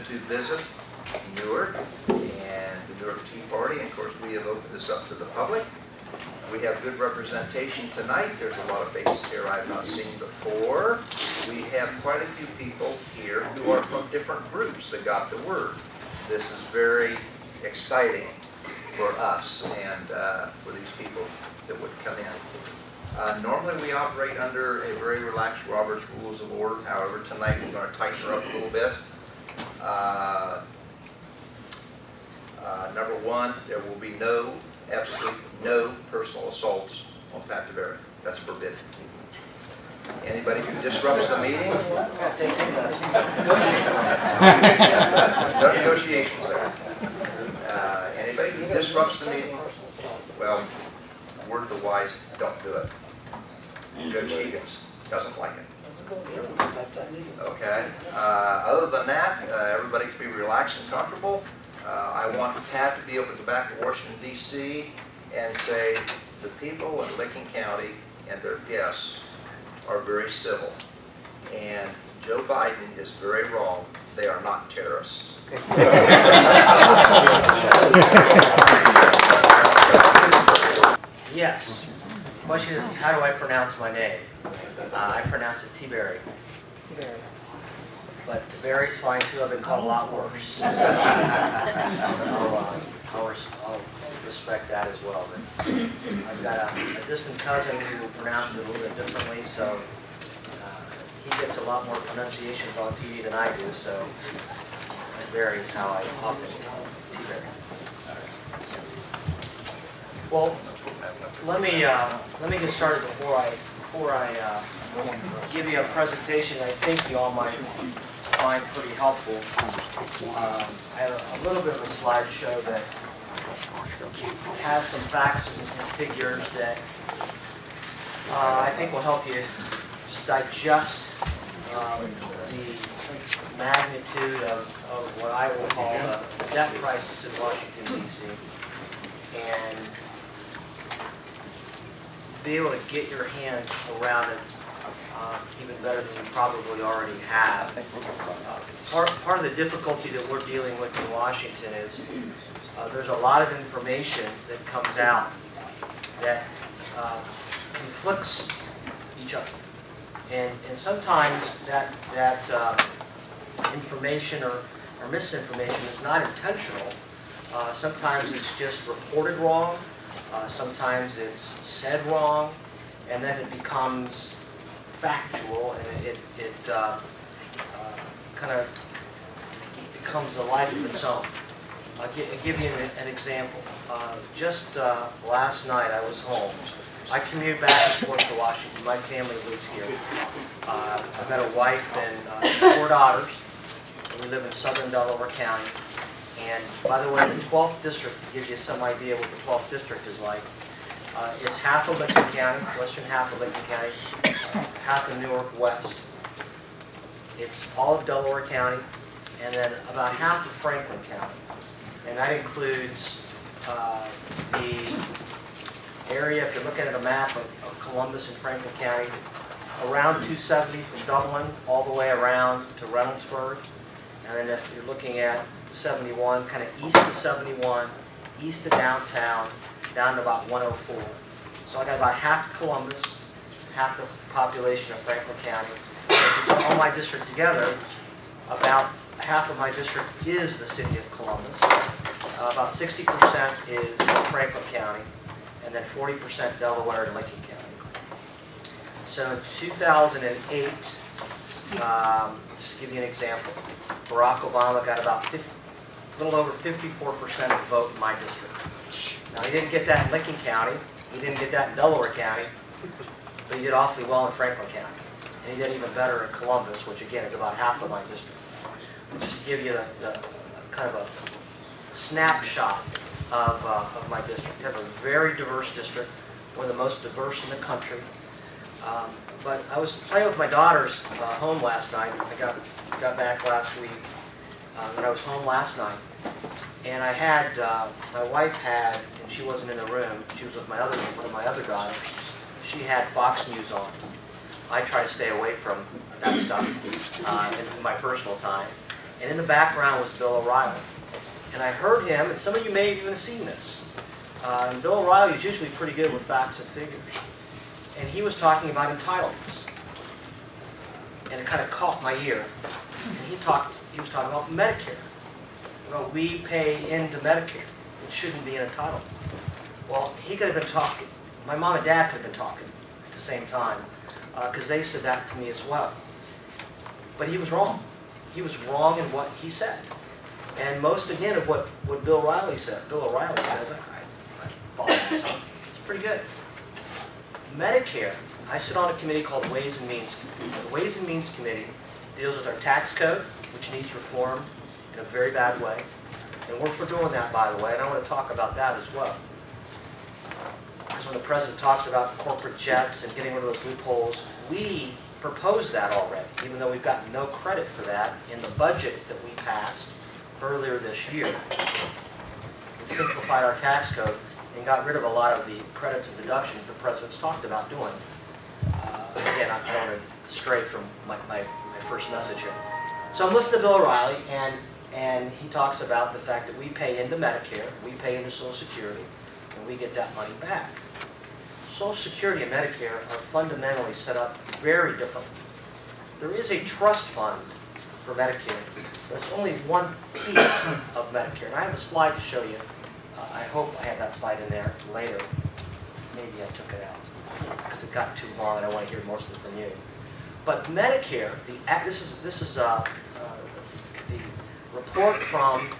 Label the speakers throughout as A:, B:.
A: to visit Newark and the Newark Tea Party. And of course, we have opened this up to the public. We have good representation tonight. There's a lot of faces here I have not seen before. We have quite a few people here who are from different groups that got the word. This is very exciting for us and for these people that would come in. Normally we operate under a very relaxed Robert's Rules of Order. However, tonight we're going to tighten her up a little bit. Number one, there will be absolutely no personal assaults on Pat Tiberi. That's forbidden. Anybody who disrupts the meeting, no negotiations there. Anybody who disrupts the meeting, well, word of the wise, don't do it. Judge Higgins doesn't like it. Okay. Other than that, everybody can be relaxed and comfortable. I want Pat to be able to go back to Washington, D.C. and say the people in Licking County and their guests are very civil. And Joe Biden is very wrong. They are not terrorists.
B: Yes. The question is, how do I pronounce my name? I pronounce it Tiberi. But Tiberi's fine too. I've been called a lot worse. I'll respect that as well. But I've got a distant cousin who pronounces it a little bit differently, so he gets a lot more pronunciations on TV than I do. So Tiberi is how I often call Tiberi. Well, let me get started before I give you a presentation I think you all might find pretty helpful. I have a little bit of a slideshow that has some facts and figures that I think will help you digest the magnitude of what I will call the debt crisis in Washington, D.C. and be able to get your hands around it even better than you probably already have. Part of the difficulty that we're dealing with in Washington is there's a lot of information that comes out that conflicts each other. And sometimes that information or misinformation is not intentional. Sometimes it's just reported wrong. Sometimes it's said wrong, and then it becomes factual, and it kind of becomes a life of its own. I'll give you an example. Just last night I was home. I commute back and forth to Washington. My family lives here. I've got a wife and 4 daughters. And we live in southern Delaware County. And by the way, the 12th District, to give you some idea what the 12th District is like, it's half of Licking County, western half of Licking County, half of Newark West. It's all of Delaware County, and then about half of Franklin County. And that includes the area, if you're looking at a map of Columbus and Franklin County, around 270 from Dublin all the way around to Reynoldsburg. And then if you're looking at 71, kind of east of 71, east of downtown, down to about 104. So I got about half Columbus, half the population of Franklin County. If you put all my district together, about half of my district is the city of Columbus. About 60% is Franklin County, and then 40% Delaware and Licking County. So in 2008, just to give you an example, Barack Obama got about a little over 54% of the vote in my district. Now, he didn't get that in Licking County, he didn't get that in Delaware County, but he did awfully well in Franklin County. And he did even better in Columbus, which again is about half of my district. Just to give you the kind of a snapshot of my district. I have a very diverse district, one of the most diverse in the country. But I was playing with my daughters home last night. I got back last week, but I was home last night. And I had, my wife had, and she wasn't in the room, she was with one of my other daughters, she had Fox News on. I try to stay away from that stuff in my personal time. and in the background was Bill O'Reilly. And I heard him, and some of you may have even seen this. And Bill O'Reilly is usually pretty good with facts and figures. And he was talking about entitlements. And it kind of caught my ear. And he was talking about Medicare. Well, we pay into Medicare. It shouldn't be an entitlement. Well, he could have been talking, my mom and dad could have been talking at the same time, because they said that to me as well. But he was wrong. He was wrong in what he said. And most, again, of what Bill O'Reilly says, I follow this. It's pretty good. Medicare, I sit on a committee called Ways and Means Committee. The Ways and Means Committee deals with our tax code, which needs reform in a very bad way. And we're for doing that, by the way, and I want to talk about that as well. Because when the president talks about corporate jets and getting rid of those loopholes, we proposed that already, even though we've gotten no credit for that in the budget that we passed earlier this year. It simplified our tax code and got rid of a lot of the credits and deductions the president's talked about doing. Again, I don't want to stray from my first message here. So I'm listening to Bill O'Reilly, and he talks about the fact that we pay into Medicare, we pay into Social Security, and we get that money back. Social Security and Medicare are fundamentally set up very differently. There is a trust fund for Medicare, but it's only one piece of Medicare. And I have a slide to show you. I hope I have that slide in there later. Maybe I took it out because it got too long and I want to hear most of it from you. But Medicare, this is the report from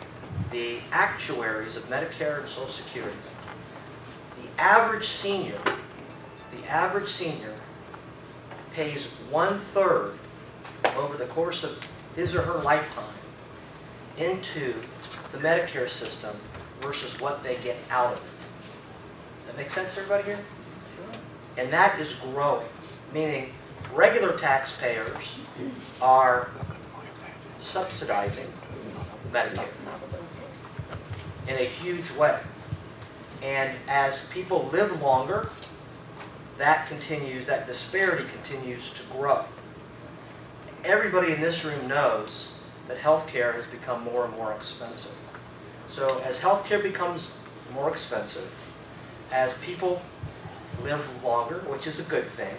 B: the actuaries of Medicare and Social Security. The average senior pays 1/3 over the course of his or her lifetime into the Medicare system versus what they get out of it. That make sense, everybody here? And that is growing, meaning regular taxpayers are subsidizing Medicare in a huge way. And as people live longer, that disparity continues to grow. Everybody in this room knows that healthcare has become more and more expensive. So as healthcare becomes more expensive, as people live longer, which is a good thing,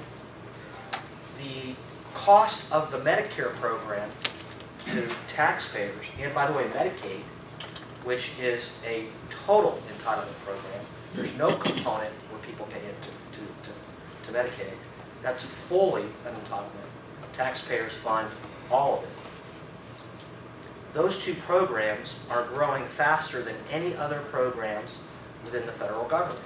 B: the cost of the Medicare program to taxpayers, and by the way, Medicaid, which is a total entitlement program, there's no component where people pay into to Medicaid. That's fully an entitlement. Taxpayers fund all of it. Those two programs are growing faster than any other programs within the federal government,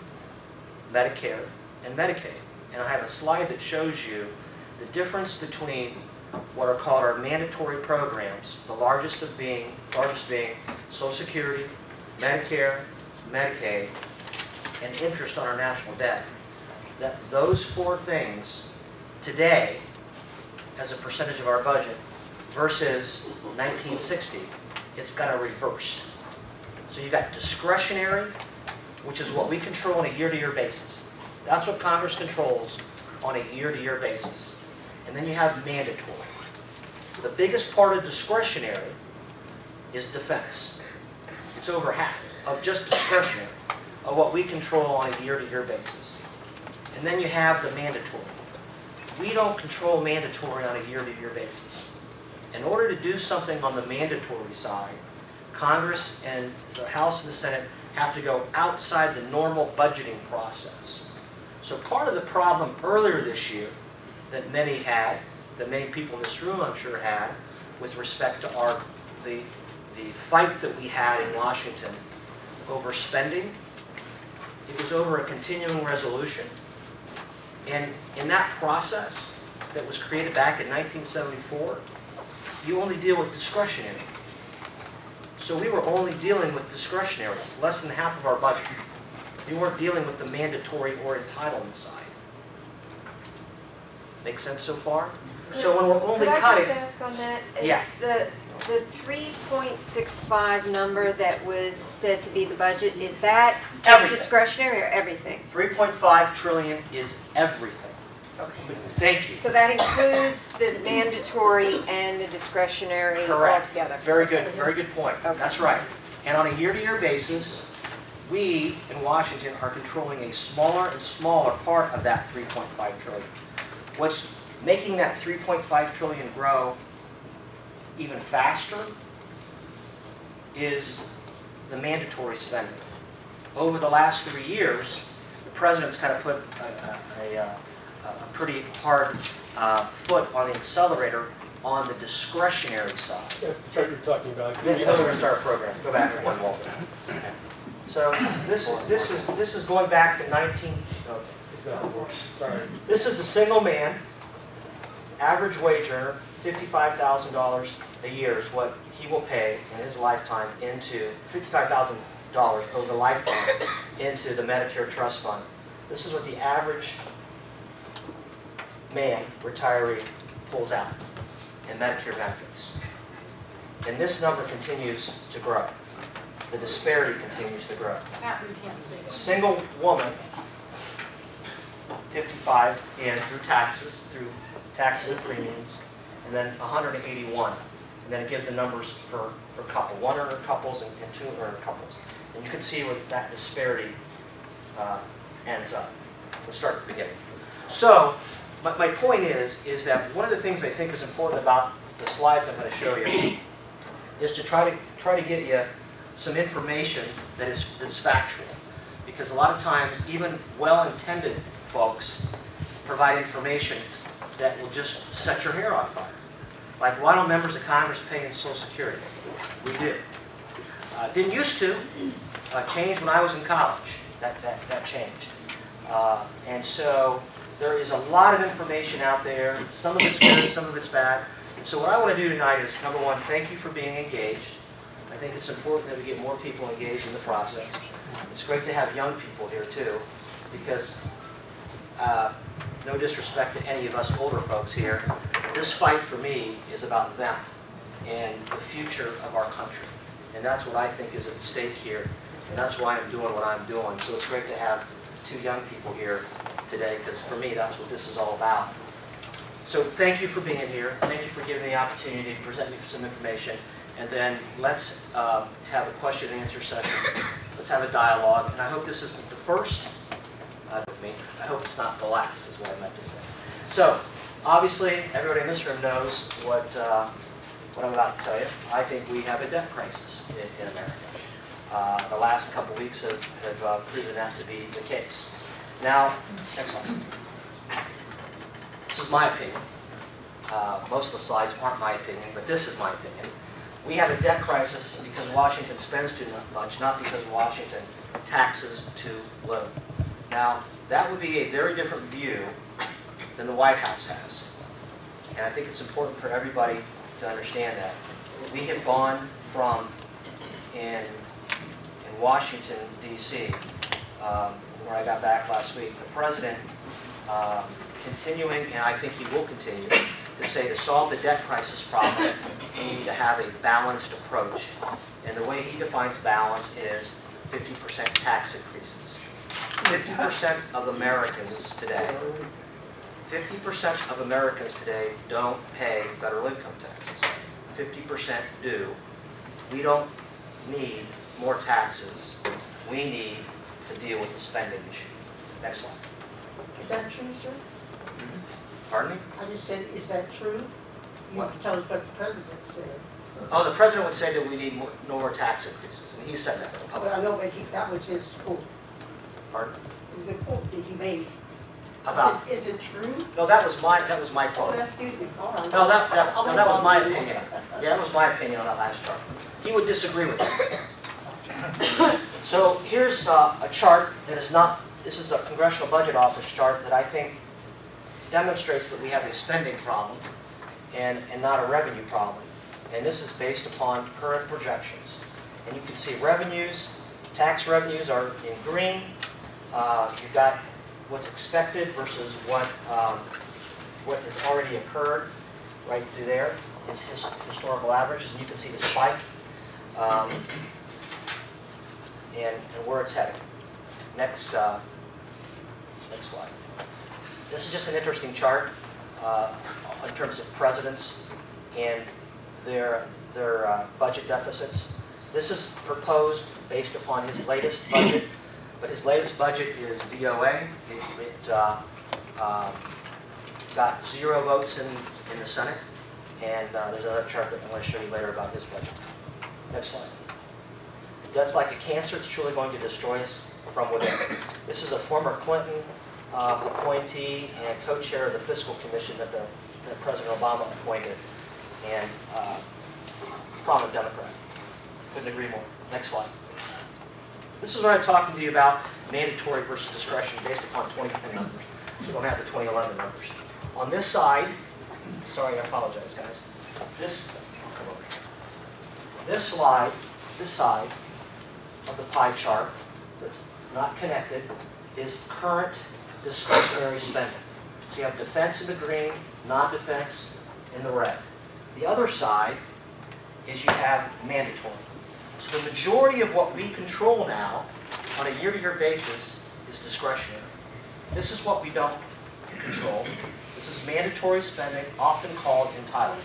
B: Medicare and Medicaid. And I have a slide that shows you the difference between what are called our mandatory programs, the largest being Social Security, Medicare, Medicaid, and interest on our national debt. That those four things today, as a percentage of our budget, versus 1960, it's got a reversed. So you've got discretionary, which is what we control on a year-to-year basis. That's what Congress controls on a year-to-year basis. And then you have mandatory. The biggest part of discretionary is defense. It's over half of just discretionary of what we control on a year-to-year basis. And then you have the mandatory. We don't control mandatory on a year-to-year basis. In order to do something on the mandatory side, Congress and the House and the Senate have to go outside the normal budgeting process. So part of the problem earlier this year that many people in this room I'm sure had, with respect to the fight that we had in Washington over spending, it was over a continuing resolution. And in that process that was created back in 1974, you only deal with discretionary. So we were only dealing with discretionary, less than half of our budget. We weren't dealing with the mandatory or entitlement side. Make sense so far? So when we're only cutting...
C: Could I just ask on that? Is
B: Yeah.
C: The 3.65 number that was said to be the budget, is that just
B: Everything.
C: discretionary or everything?
B: 3.5 trillion is everything.
C: Okay.
B: Thank you.
C: So that includes the mandatory and the discretionary
B: Correct.
C: altogether?
B: Very good point.
C: Okay.
B: That's right. And on a year-to-year basis, we in Washington are controlling a smaller and smaller part of that 3.5 trillion. What's making that 3.5 trillion grow even faster is the mandatory spending. Over the last 3 years, the president's kind of put a pretty hard foot on the accelerator on the discretionary side.
D: That's the chart you're talking about.
B: Then you know we're going to start a program. Go back one more. So this is going back to 19. Oh,
D: Sorry.
B: this is a single man, average wage earner, $55,000 a year is what he will pay in his lifetime into $55,000 over the lifetime into the Medicare Trust Fund. This is what the average man, retiree, pulls out in Medicare benefits. And this number continues to grow. The disparity continues to grow. Single woman, 55, and through taxes and premiums, and then 181. And then it gives the numbers for couple, one-earner couples and two-earner couples. And you can see where that disparity ends up. Let's start at the beginning. So, my point is that one of the things I think is important about the slides I'm going to show you is to try to get you some information that's factual. Because a lot of times, even well-intended folks provide information that will just set your hair on fire. Like, why don't members of Congress pay in Social Security? We do. Didn't used to. Changed when I was in college. That changed. And so there is a lot of information out there. Some of it's good, some of it's bad. And so what I want to do tonight is, number one, thank you for being engaged. I think it's important that we get more people engaged in the process. It's great to have young people here too, because no disrespect to any of us older folks here, this fight for me is about them and the future of our country. And that's what I think is at stake here, and that's why I'm doing what I'm doing. So it's great to have two young people here today, because for me, that's what this is all about. So thank you for being here. Thank you for giving me the opportunity to present you some information. And then let's have a question and answer session. Let's have a dialogue. And I hope this isn't the first with me. I hope it's not the last, is what I meant to say. So, obviously, everybody in this room knows what I'm about to tell you. I think we have a debt crisis in America. The last couple weeks have proven that to be the case. Now, next slide. This is my opinion. Most of the slides aren't my opinion, but this is my opinion. We have a debt crisis because Washington spends too much, not because Washington taxes too little. Now, that would be a very different view than the White House has. And I think it's important for everybody to understand that. We have gone from, in Washington, D.C., where I got back last week, the president continuing, and I think he will continue, to say to solve the debt crisis problem, we need to have a balanced approach. And the way he defines balance is 50% tax increases. 50% of Americans today, 50% of Americans today don't pay federal income taxes. 50% do. We don't need more taxes. We need to deal with the spending issue. Next slide.
E: Is that true, sir?
B: Pardon me?
E: I just said, is that true? You
B: What?
E: have to tell us what the president said.
B: Oh, the president would say that we need no more tax increases, and he said that in
E: But
B: public.
E: I know that was his quote.
B: Pardon?
E: It was a quote that he made.
B: About,
E: Is it true?
B: no, that was my
E: Oh,
B: quote.
E: excuse me. All right.
B: No, that was my opinion. Yeah, that was my opinion on that last chart. He would disagree with that. So here's a chart that is not, this is a Congressional Budget Office chart that I think demonstrates that we have a spending problem and not a revenue problem. And this is based upon current projections. And you can see revenues, tax revenues are in green. You've got what's expected versus what has already occurred right through there is historical averages, and you can see the spike and where it's heading. Next slide. This is just an interesting chart in terms of presidents and their budget deficits. This is proposed based upon his latest budget, but his latest budget is DOA. It got 0 votes in the Senate, and there's another chart that I'm going to show you later about his budget. Next slide. That's like a cancer. It's truly going to destroy us from within. This is a former Clinton appointee and co-chair of the Fiscal Commission that President Obama appointed, and prominent Democrat. Couldn't agree more. Next slide. This is what I'm talking to you about, mandatory versus discretion based upon 2020 numbers. We don't have the 2011 numbers. On this side, sorry, I apologize, guys. Come over here. This side of the pie chart that's not connected is current discretionary spending. So you have defense in the green, non-defense in the red. The other side is you have mandatory. So the majority of what we control now on a year-to-year basis is discretionary. This is what we don't control. This is mandatory spending, often called entitlement.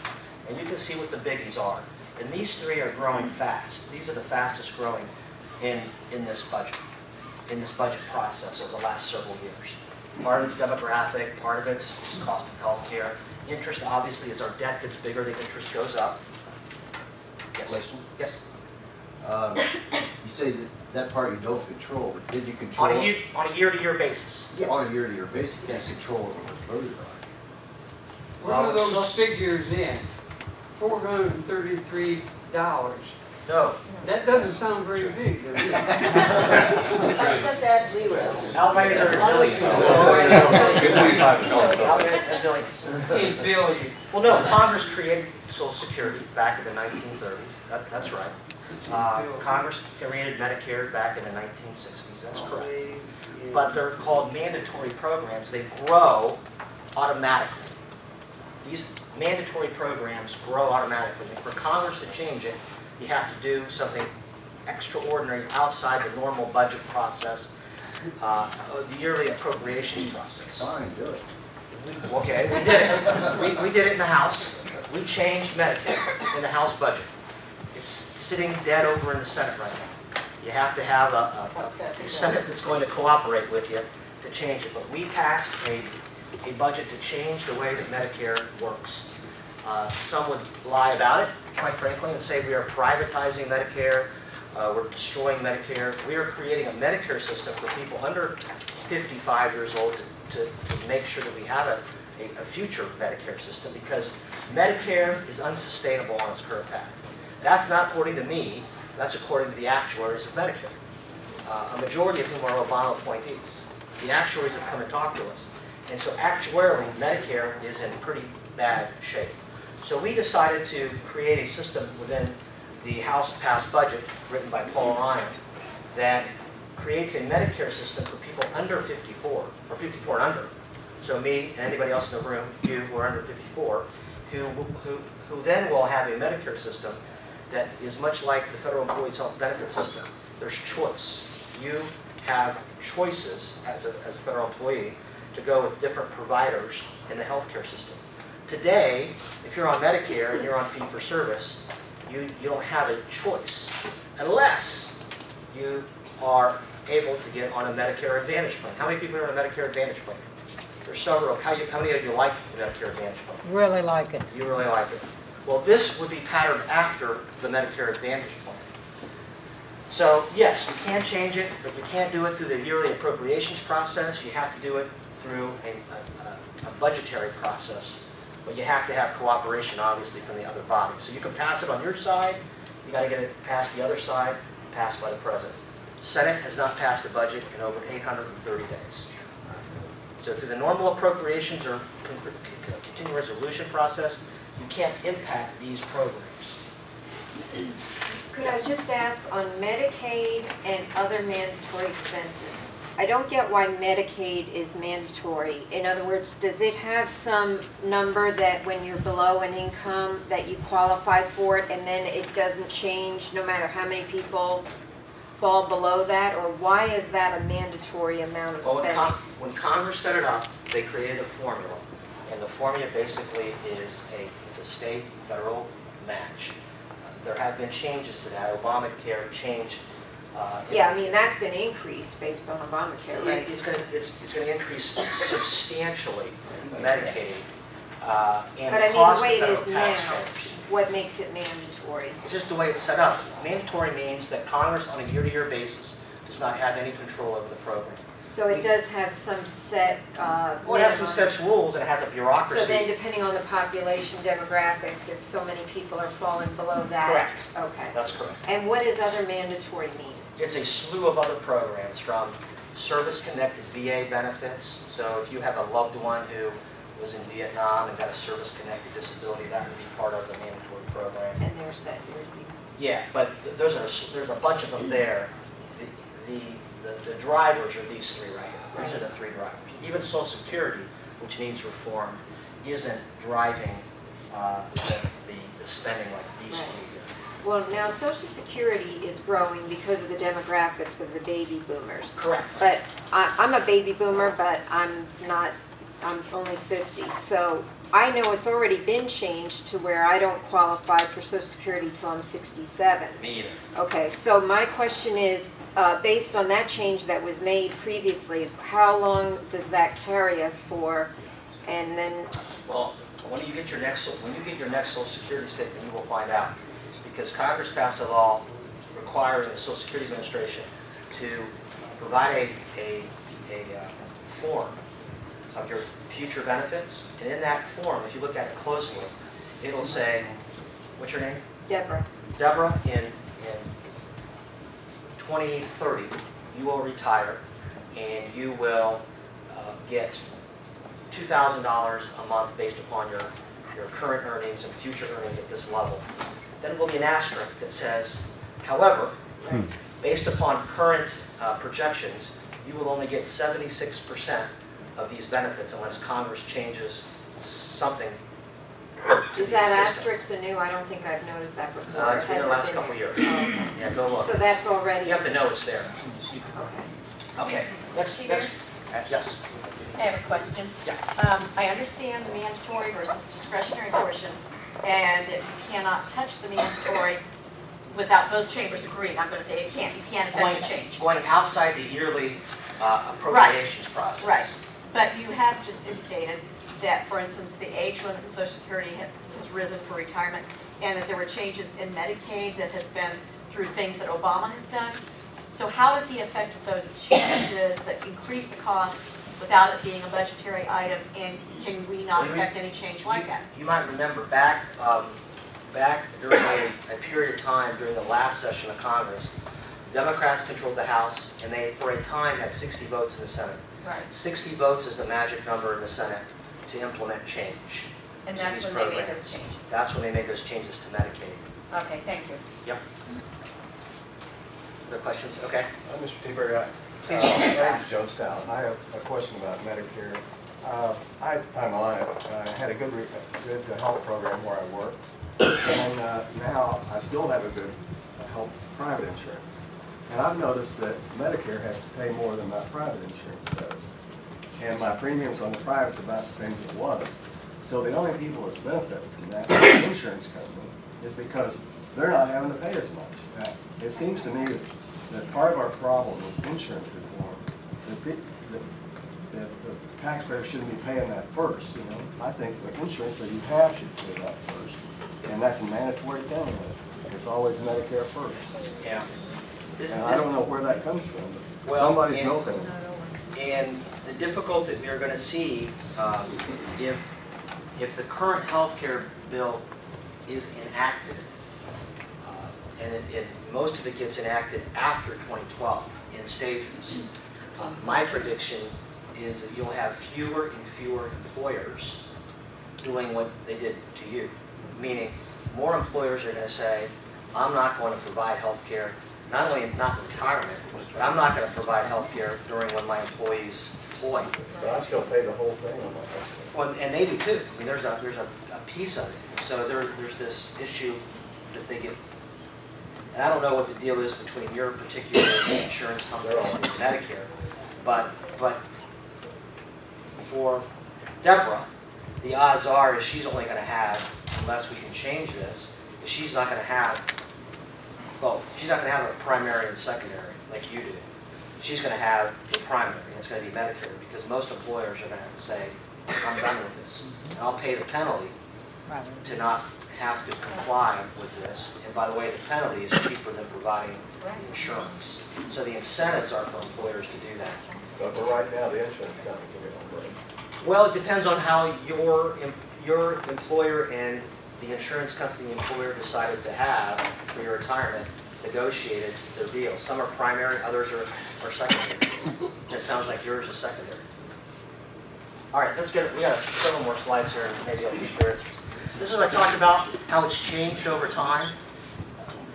B: And you can see what the biggies are. And these three are growing fast. These are the fastest growing in this budget process over the last several years. Part of it's demographic, part of it's just cost of health care. Interest, obviously, as our debt gets bigger, the interest goes up. Yes.
D: Question?
B: Yes.
D: You say that part you don't control, but did you control?
B: On a year-to-year basis.
D: Yeah, on a year-to-year basis, you
B: Yes.
D: didn't control what was voted on.
F: What are
B: Well,
F: those figures in? $433.
B: No.
F: That doesn't sound very big, does it?
E: Just add zeros.
B: Outlays are billions. Outlays are billions.
F: 8 billion.
B: Well, no, Congress created Social Security back in the 1930s. That's right. Congress created Medicare back in the 1960s. That's correct. But they're called mandatory programs. They grow automatically. These mandatory programs grow automatically. And for Congress to change it, you have to do something extraordinary outside the normal budget process, the yearly appropriations process.
D: Fine, do it.
B: Okay, we did it. We did it in the House. We changed Medicare in the House budget. It's sitting dead over in the Senate right now. You have to have a Senate that's going to cooperate with you to change it. But we passed a budget to change the way that Medicare works. Some would lie about it, quite frankly, and say we are privatizing Medicare, we're destroying Medicare. We are creating a Medicare system for people under 55 years old to make sure that we have a future Medicare system, because Medicare is unsustainable on its current path. That's not according to me, that's according to the actuaries of Medicare, a majority of whom are Obama appointees. The actuaries have come and talked to us. And so actuarially, Medicare is in pretty bad shape. So we decided to create a system within the House-passed budget written by Paul Ryan that creates a Medicare system for people under 54, or 54 and under. So me and anybody else in the room, you who are under 54, who then will have a Medicare system that is much like the Federal Employees Health Benefit System. There's choice. You have choices as a federal employee to go with different providers in the healthcare system. Today, if you're on Medicare and you're on fee-for-service, you don't have a choice unless you are able to get on a Medicare Advantage plan. How many people are on a Medicare Advantage plan? There's several. How many of you like the Medicare Advantage plan?
G: Really like it.
B: You really like it. Well, this would be patterned after the Medicare Advantage plan. So yes, you can change it, but you can't do it through the yearly appropriations process. You have to do it through a budgetary process. But you have to have cooperation, obviously, from the other bodies. So you can pass it on your side. You got to get it past the other side, passed by the president. Senate has not passed a budget in over 830 days. So through the normal appropriations or continuing resolution process, you can't impact these programs.
C: Could I just ask, on Medicaid and other mandatory expenses, I don't get why Medicaid is mandatory. In other words, does it have some number that when you're below an income that you qualify for it, and then it doesn't change no matter how many people fall below that? Or why is that a mandatory amount of
B: Well,
C: spending?
B: when Congress set it up, they created a formula, and the formula basically is it's a state federal match. There have been changes to that. Obamacare changed.
C: Yeah, I mean, that's going to increase based on Obamacare, right?
B: It's going to increase substantially Medicaid, and
C: But I mean, the
B: cost
C: way
B: the
C: it
B: federal
C: is now,
B: taxpayers.
C: what makes it mandatory?
B: It's just the way it's set up. Mandatory means that Congress, on a year-to-year basis, does not have any control over the program.
C: So it does have some set
B: Well, it has some
C: minimums.
B: such rules, and it has a bureaucracy.
C: So then depending on the population demographics, if so many people are falling below that?
B: Correct.
C: Okay.
B: That's correct.
C: And what does other mandatory mean?
B: It's a slew of other programs, from service-connected VA benefits. So if you have a loved one who was in Vietnam and got a service-connected disability, that would be part of the mandatory program.
C: And they're set here.
B: Yeah, but there's a bunch of them there. The drivers are these three right here. These are the three drivers. Even Social Security, which needs reform, isn't driving the spending like these
C: Right.
B: three here.
C: Well, now Social Security is growing because of the demographics of the baby boomers.
B: Correct.
C: But I'm a baby boomer, but I'm only 50. So I know it's already been changed to where I don't qualify for Social Security till I'm 67.
B: Me either.
C: Okay, so my question is, based on that change that was made previously, how long does that carry us for? And then,
B: Well, when you get your next Social Security statement, you will find out, because Congress passed a law requiring the Social Security Administration to provide a form of your future benefits, and in that form, if you look at it closely, it'll say, what's your name?
C: Deborah,
B: Deborah, in 2030, you will retire, and you will get $2,000 a month based upon your current earnings and future earnings at this level. Then there will be an asterisk that says, however, based upon current projections, you will only get 76% of these benefits unless Congress changes something to
C: is
B: the
C: that
B: system.
C: asterisk anew? I don't think I've noticed that before.
B: It's been the
C: Hasn't
B: last
C: been
B: couple of
C: there.
B: years.
C: Oh, okay.
B: Yeah, go look.
C: So that's already,
B: You have to know it's there.
C: okay.
B: Okay, next, yes.
G: I have a question.
B: Yeah.
G: I understand the mandatory versus discretionary portion, and that you cannot touch the mandatory without both chambers agreeing. I'm going to say you can't affect the change.
B: Going outside the yearly appropriations process.
G: Right. But you have just indicated that, for instance, the age limit in Social Security has risen for retirement, and that there were changes in Medicaid that has been through things that Obama has done. So how does he affect those changes that increase the cost without it being a budgetary item, and can we not affect any change like that?
B: You might remember back during a period of time during the last session of Congress, Democrats controlled the House, and they, for a time, had 60 votes in the Senate.
G: Right.
B: 60 votes is the magic number in the Senate to implement change.
G: And
B: to
G: that's
B: these
G: when they made
B: programs.
G: those changes.
B: That's when they made those changes to Medicaid.
G: Okay, thank you.
B: Yep. Other questions? Okay.
H: Mr. Tiberi,
B: Please.
H: my name is Joe Stout. I have a question about Medicare. I'm on it. I had a good health program where I work, and now I still have a good health private insurance. And I've noticed that Medicare has to pay more than my private insurance does. And my premiums on the private is about the same as it was. So the only people that benefit from that insurance company is because they're not having to pay as much. It seems to me that part of our problem is insurance reform. That the taxpayer shouldn't be paying that first, you know. I think the insurance that you have should pay that first. And that's a mandatory thing. It's always Medicare first.
B: Yeah.
H: And I don't know where that comes from, but
B: Well,
H: somebody's
B: and-
H: milking it.
B: And the difficulty that we're going to see if the current health care bill is enacted, and most of it gets enacted after 2012 in stages, my prediction is that you'll have fewer and fewer employers doing what they did to you. Meaning, more employers are going to say, I'm not going to provide health care, not only not in retirement, but I'm not going to provide health care during when my employees employ.
H: But I still pay the whole thing on my health care.
B: Well, and they do too. I mean, there's a piece of it. So there's this issue that they get. And I don't know what the deal is between your particular insurance company and Medicare, but for Deborah, the odds are is she's only going to have, unless we can change this, is she's not going to have both. She's not going to have a primary and secondary like you do. She's going to have the primary, and it's going to be Medicare, because most employers are going to have to say, I'm done with this. And I'll pay the penalty to not have to comply with this. And by the way, the penalty is cheaper than providing the insurance. So the incentives are for employers to do that.
H: But for right now, the insurance company can get on board.
B: Well, it depends on how your employer and the insurance company the employer decided to have for your retirement negotiated their deal. Some are primary, others are secondary. It sounds like yours is secondary. All right, let's get, we got several more slides here, and maybe I'll keep your interest. This is what I talked about, how it's changed over time.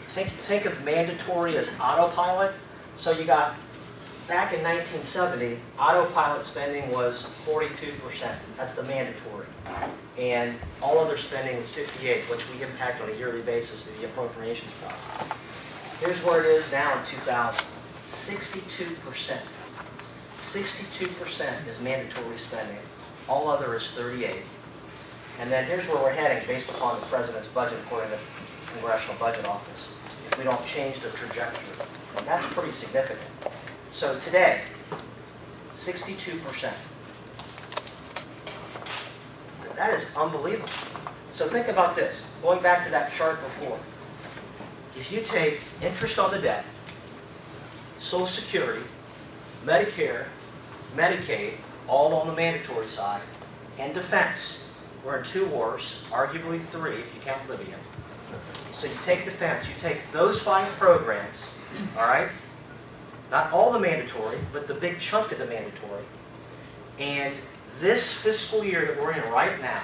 B: Think of mandatory as autopilot. So you got, back in 1970, autopilot spending was 42%. That's the mandatory. And all other spending was 58%, which we impact on a yearly basis through the appropriations process. Here's where it is now in 2000. 62%. 62% is mandatory spending. All other is 38%. And then here's where we're heading based upon the President's budget according to the Congressional Budget Office, if we don't change the trajectory. And that's pretty significant. So today, 62%. That is unbelievable. So think about this. Going back to that chart before. If you take interest on the debt, Social Security, Medicare, Medicaid, all on the mandatory side, and defense. We're in 2 wars, arguably 3 if you count Libya. So you take defense, you take those 5 programs, all right? Not all the mandatory, but the big chunk of the mandatory. And this fiscal year that we're in right now,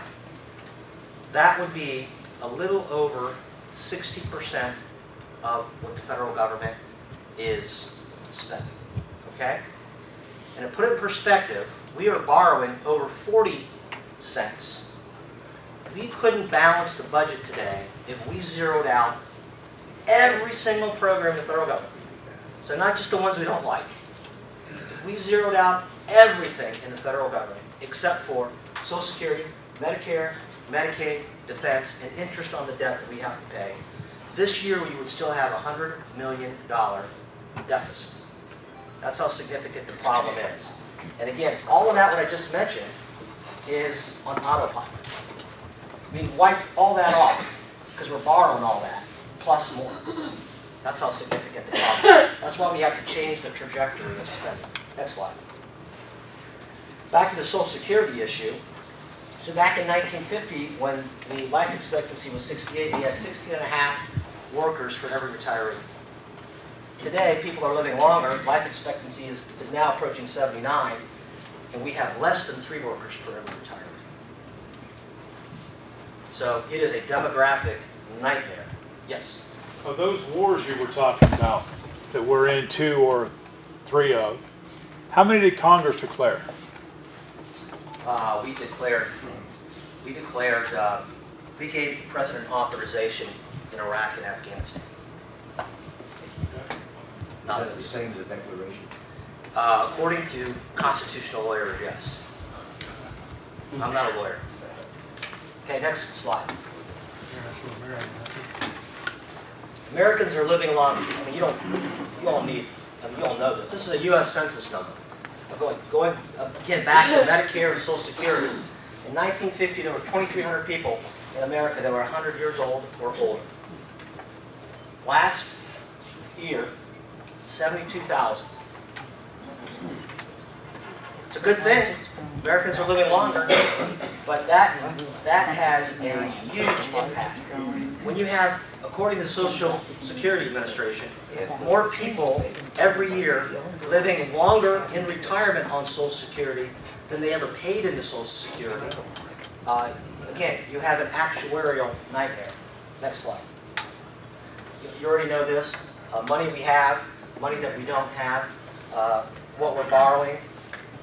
B: that would be a little over 60% of what the federal government is spending, okay? And to put it in perspective, we are borrowing over 40 cents. We couldn't balance the budget today if we zeroed out every single program in the federal government. So not just the ones we don't like. If we zeroed out everything in the federal government except for Social Security, Medicare, Medicaid, defense, and interest on the debt that we have to pay, this year we would still have a $100 million deficit. That's how significant the problem is. And again, all of that what I just mentioned is on autopilot. We wiped all that off because we're borrowing all that, plus more. That's how significant the problem is. That's why we have to change the trajectory of spending. Next slide. Back to the Social Security issue. So back in 1950, when the life expectancy was 68, we had 16.5 workers for every retiree. Today, people are living longer. Life expectancy is now approaching 79, and we have less than 3 workers per every retiree. So it is a demographic nightmare. Yes?
I: Of those wars you were talking about that we're in 2 or 3 of, how many did Congress declare?
B: We gave the President authorization in Iraq and Afghanistan.
D: Is that the same as a declaration?
B: According to constitutional lawyers, yes. I'm not a lawyer. Okay, next slide. Americans are living longer. I mean, you all know this. This is a U.S. Census number. Going again back to Medicare and Social Security. In 1950, there were 2,300 people in America that were 100 years old or older. Last year, 72,000. It's a good thing. Americans are living longer, but that has a huge impact. When you have, according to the Social Security Administration, more people every year living longer in retirement on Social Security than they ever paid into Social Security, again, you have an actuarial nightmare. Next slide. You already know this. Money we have, money that we don't have, what we're borrowing.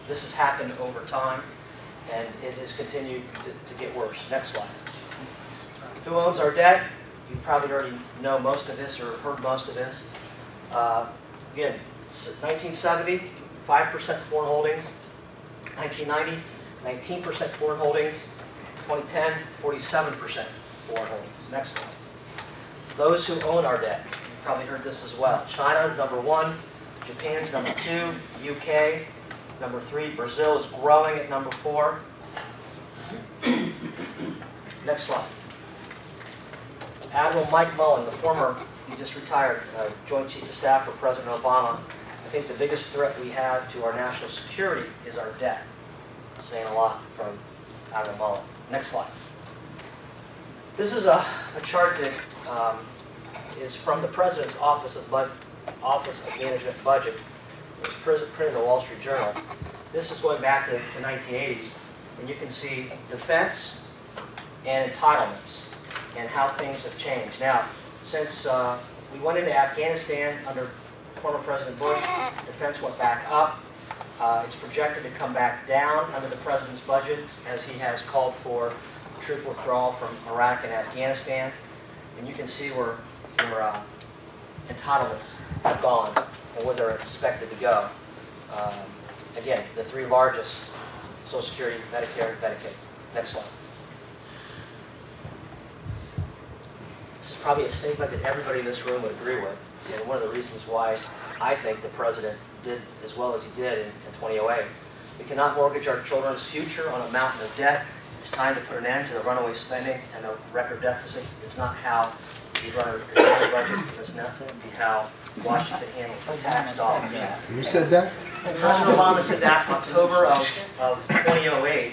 B: This has happened over time, and it has continued to get worse. Next slide. Who owns our debt? You probably already know most of this or heard most of this. Again, 1970, 5% foreign holdings. 1990, 19% foreign holdings. 2010, 47% foreign holdings. Next slide. Those who own our debt, you've probably heard this as well. China is number 1, Japan's number 2, UK number 3, Brazil is growing at number 4. Next slide. Admiral Mike Mullen, the former, he just retired, Joint Chief of Staff for President Obama. I think the biggest threat we have to our national security is our debt. Saying a lot from Admiral Mullen. Next slide. This is a chart that is from the President's Office of Management Budget. It was printed in the Wall Street Journal. This is going back to 1980s, and you can see defense and entitlements and how things have changed. Now, since we went into Afghanistan under former President Bush, defense went back up. It's projected to come back down under the President's budget as he has called for troop withdrawal from Iraq and Afghanistan. And you can see where entitlements have gone and where they're expected to go. Again, the 3 largest: Social Security, Medicare, Medicaid. Next slide. This is probably a statement that everybody in this room would agree with, and one of the reasons why I think the President did as well as he did in 2008. We cannot mortgage our children's future on a mountain of debt. It's time to put an end to the runaway spending and the record deficits. It's not how we run a budget. It's nothing be how Washington handles the tax dollars.
D: Who said that?
B: President Obama said that in October of 2008.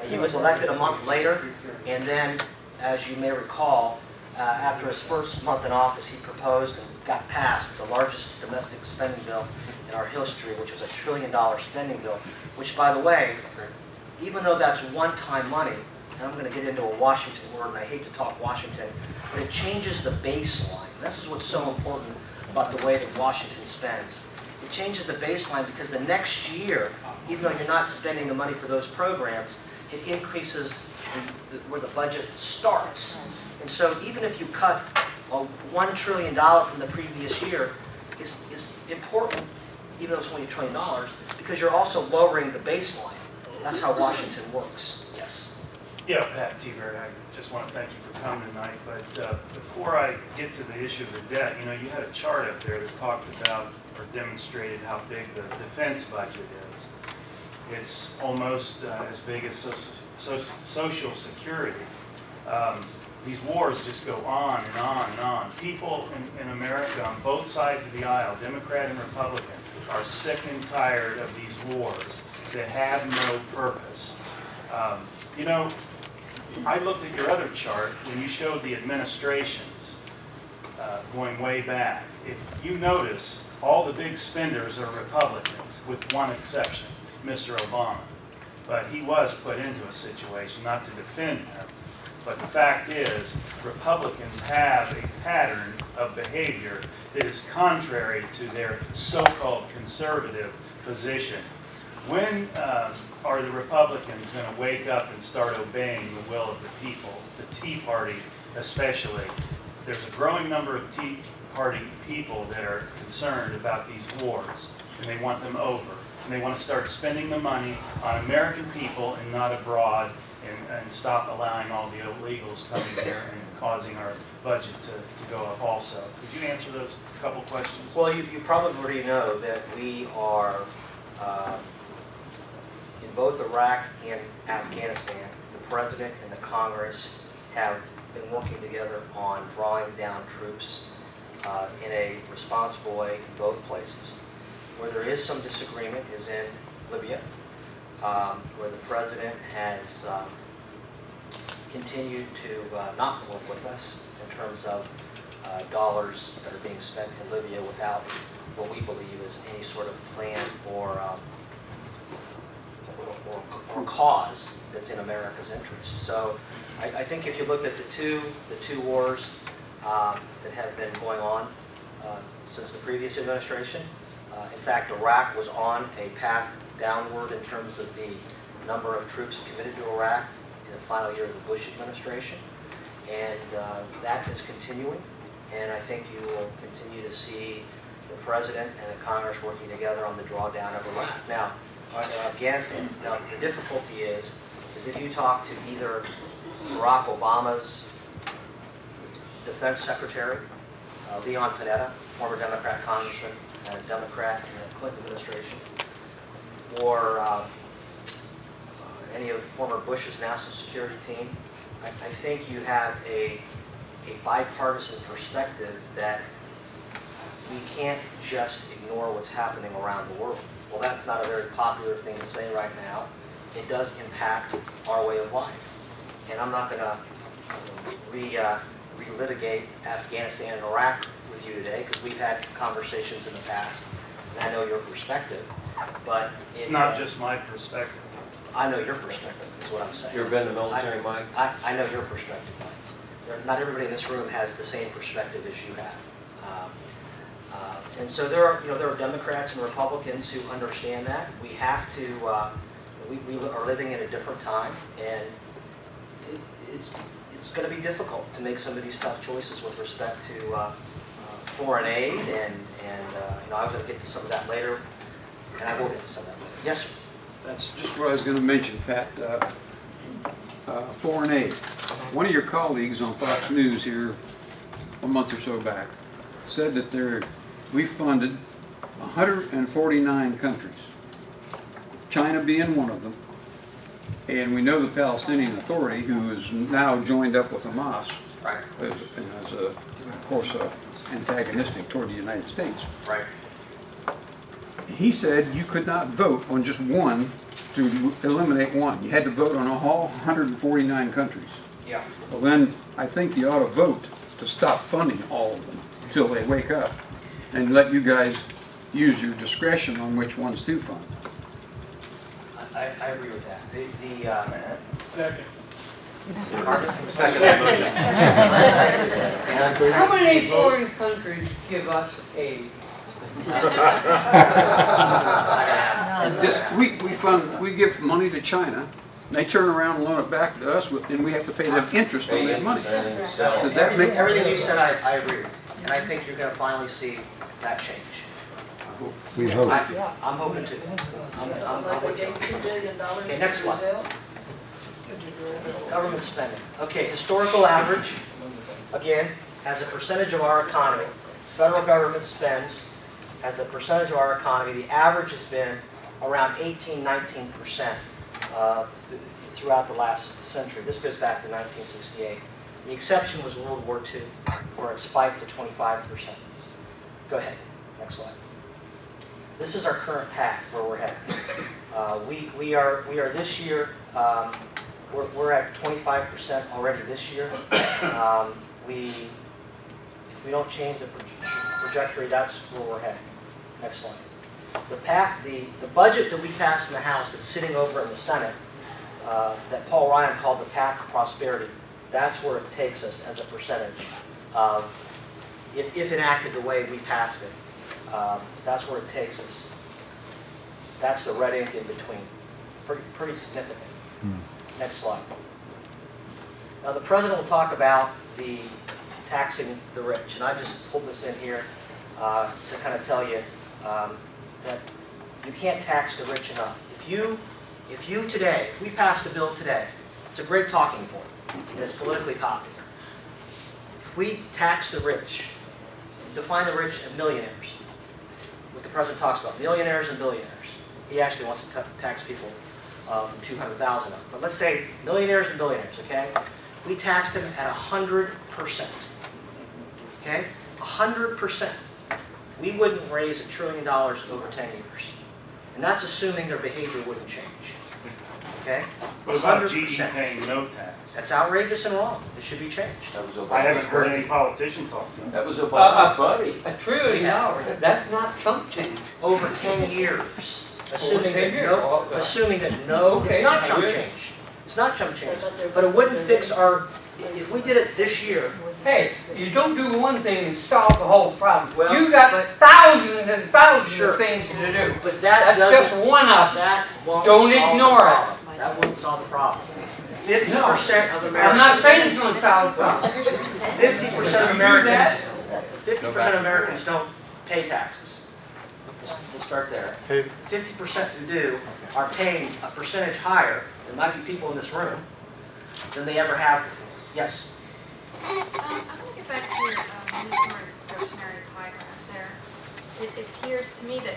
B: He was elected a month later, and then, as you may recall, after his first month in office, he proposed and got passed the largest domestic spending bill in our history, which was $1 trillion spending bill, which, by the way, even though that's one-time money, and I'm going to get into a Washington word, and I hate to talk Washington, but it changes the baseline. This is what's so important about the way that Washington spends. It changes the baseline because the next year, even though you're not spending the money for those programs, it increases where the budget starts. And so even if you cut $1 trillion from the previous year, is important, even though it's only $1 trillion, because you're also lowering the baseline. That's how Washington works. Yes.
J: Yeah, Pat Tiberi, I just want to thank you for coming tonight. But before I get to the issue of the debt, you had a chart up there that talked about or demonstrated how big the defense budget is. It's almost as big as Social Security. These wars just go on and on and on. People in America on both sides of the aisle, Democrat and Republican, are sick and tired of these wars that have no purpose. I looked at your other chart when you showed the administrations going way back. If you notice, all the big spenders are Republicans, with one exception, Mr. Obama. But he was put into a situation, not to defend him, but the fact is, Republicans have a pattern of behavior that is contrary to their so-called conservative position. When are the Republicans going to wake up and start obeying the will of the people, the Tea Party especially? There's a growing number of Tea Party people that are concerned about these wars, and they want them over. And they want to start spending the money on American people and not abroad, and stop allowing all the illegals coming here and causing our budget to go up also. Could you answer those couple questions?
B: Well, you probably already know that we are, in both Iraq and Afghanistan, the President and the Congress have been working together on drawing down troops in a responsible way in both places. Where there is some disagreement is in Libya, where the President has continued to not work with us in terms of dollars that are being spent in Libya without what we believe is any sort of plan or cause that's in America's interest. So I think if you look at the two wars that have been going on since the previous administration, in fact, Iraq was on a path downward in terms of the number of troops committed to Iraq in the final year of the Bush administration. And that is continuing. And I think you will continue to see the President and the Congress working together on the drawdown of Iraq. Now, Afghanistan. Now, the difficulty is if you talk to either Barack Obama's defense secretary, Leon Panetta, former Democrat congressman, and a Democrat in the Clinton administration, or any of former Bush's national security team, I think you have a bipartisan perspective that we can't just ignore what's happening around the world. Well, that's not a very popular thing to say right now. It does impact our way of life. And I'm not going to relitigate Afghanistan and Iraq with you today, because we've had conversations in the past, and I know your perspective. But
J: It's not just my perspective.
B: I know your perspective, is what I'm saying.
K: You ever been in the military, Mike?
B: I know your perspective, Mike. Not everybody in this room has the same perspective as you have. And so there are Democrats and Republicans who understand that. We have to, we are living in a different time, and it's going to be difficult to make some of these tough choices with respect to foreign aid, and I'm going to get to some of that later, and I will get to some of that later. Yes, sir.
L: That's just what I was going to mention, Pat. Foreign aid. One of your colleagues on Fox News here a month or so back said that we funded 149 countries, China being one of them, and we know the Palestinian Authority, who is now joined up with Hamas,
B: Right.
L: as of course, antagonistic toward the United States.
B: Right.
L: He said you could not vote on just one to eliminate one. You had to vote on all 149 countries.
B: Yeah.
L: Well, then I think you ought to vote to stop funding all of them until they wake up, and let you guys use your discretion on which ones to fund.
B: I agree with that.
J: Second.
B: Second motion.
F: How many foreign countries give us aid?
L: We give money to China, they turn around and loan it back to us, and we have to pay them interest on that money. Does that make
B: Everything you said, I agree with. And I think you're going to finally see that change.
D: We hope.
B: I'm hoping to. I'm with you. Okay, next slide. Government spending. Okay, historical average, again, as a percentage of our economy, federal government spends as a percentage of our economy, the average has been around 18-19% throughout the last century. This goes back to 1968. The exception was World War II, where it spiked to 25%. Go ahead, next slide. This is our current path where we're headed. We are this year, we're at 25% already this year. If we don't change the trajectory, that's where we're headed. Next slide. The budget that we passed in the House that's sitting over in the Senate, that Paul Ryan called the path to prosperity, that's where it takes us as a percentage of, if enacted the way we passed it, that's where it takes us. That's the red ink in between. Pretty significant. Next slide. Now the President will talk about the taxing the rich, and I just pulled this in here to kind of tell you that you can't tax the rich enough. If we passed a bill today, it's a great talking point, and it's politically popular. If we tax the rich, define the rich as millionaires, what the President talks about, millionaires and billionaires. He actually wants to tax people from 200,000 up. But let's say millionaires and billionaires, okay? We taxed them at 100%, okay? 100%. We wouldn't raise $1 trillion over 10 years. And that's assuming their behavior wouldn't change, okay?
J: What about
B: 100%.
J: GE paying no tax?
B: That's outrageous and wrong. It should be changed.
K: That was
J: I haven't
K: Obama's
J: heard
K: buddy.
J: any politician talk about
K: That was Obama's buddy.
F: $1 trillion, that's not chump change.
B: Over 10 years. Assuming
F: 10
B: that
F: years.
B: no, assuming that no, it's
F: Okay,
B: not
F: I
B: chump
F: agree.
B: change. It's not chump change. But it wouldn't fix if we did it this year.
F: Hey, you don't do one thing and solve the whole problem.
B: Well,
F: You got thousands and thousands
B: Sure.
F: of things to do.
B: But that
F: That's just one of them.
B: that won't
F: Don't
B: solve
F: ignore
B: the
F: it.
B: problem. That won't solve the problem. 50% of Americans.
F: I'm not saying it's going to solve the problem.
B: 50% of Americans. 50% of Americans don't pay taxes. We'll start there.
I: Say,
B: 50% who do are paying a percentage higher, there might be people in this room, than they ever have before. Yes?
M: I want to get back to your more discretionary pie graph there. It appears to me that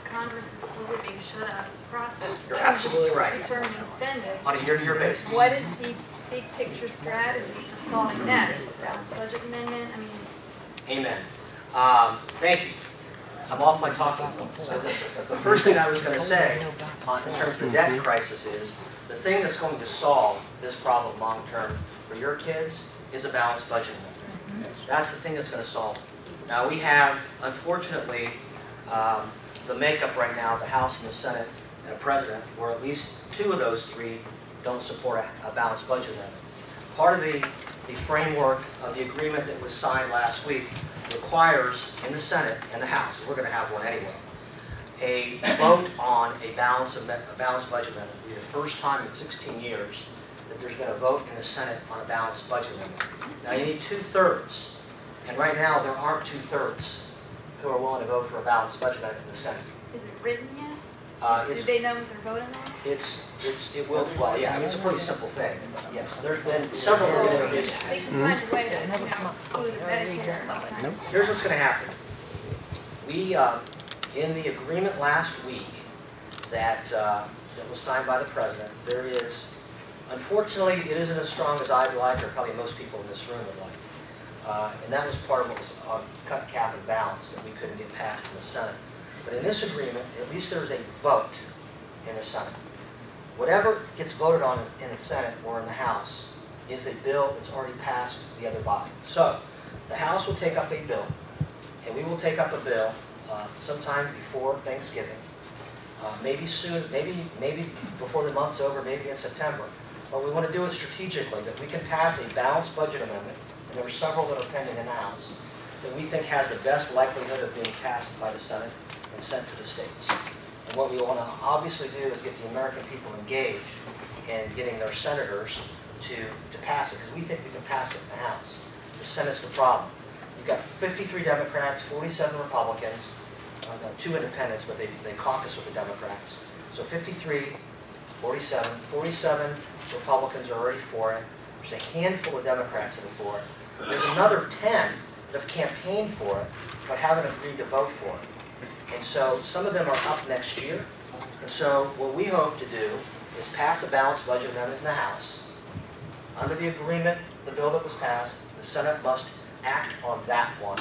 M: Congress is slowly being shut out of the process.
B: You're absolutely right.
M: Determining spending.
B: On a year-to-year basis.
M: What is the big picture strategy for solving that? Is it balanced budget amendment? I mean,
B: Amen. Thank you. I'm off my talking points. So the first thing I was going to say in terms of the debt crisis is the thing that's going to solve this problem long-term for your kids is a balanced budget amendment. That's the thing that's going to solve it. Now, we have, unfortunately, the makeup right now of the House and the Senate and a president where at least two of those three don't support a balanced budget amendment. Part of the framework of the agreement that was signed last week requires in the Senate and the House, and we're going to have one anyway, a vote on a balanced budget amendment. It'll be the first time in 16 years that there's been a vote in the Senate on a balanced budget amendment. Now you need 2/3, and right now there aren't 2/3 who are willing to vote for a balanced budget amendment in the Senate.
M: is it written yet? Do
B: It's,
M: they know what they're voting on?
B: it will, well, yeah, I mean, it's a pretty simple thing. Yes, there's been several that have been introduced.
M: They can find a way to, exclude Medicare.
B: Here's what's going to happen. We, in the agreement last week that was signed by the president, there is, unfortunately, it isn't as strong as I'd like, or probably most people in this room would like. And that was part of what was cut, cap, and balance that we couldn't get passed in the Senate. But in this agreement, at least there is a vote in the Senate. Whatever gets voted on in the Senate or in the House is a bill that's already passed the other body. So the House will take up a bill, and we will take up a bill sometime before Thanksgiving. Maybe soon, maybe before the month's over, maybe in September. But we want to do it strategically, that we can pass a balanced budget amendment, and there are several that are pending in the House, that we think has the best likelihood of being passed by the Senate and sent to the states. And what we want to obviously do is get the American people engaged in getting their senators to pass it, because we think we can pass it in the House. The Senate's the problem. You've got 53 Democrats, 47 Republicans, 2 independents, but they caucus with the Democrats. So 53, 47, 47 Republicans are already for it. There's a handful of Democrats that are for it. There's another 10 that have campaigned for it, but haven't agreed to vote for it. And so some of them are up next year. And so what we hope to do is pass a balanced budget amendment in the House. Under the agreement, the bill that was passed, the Senate must act on that one.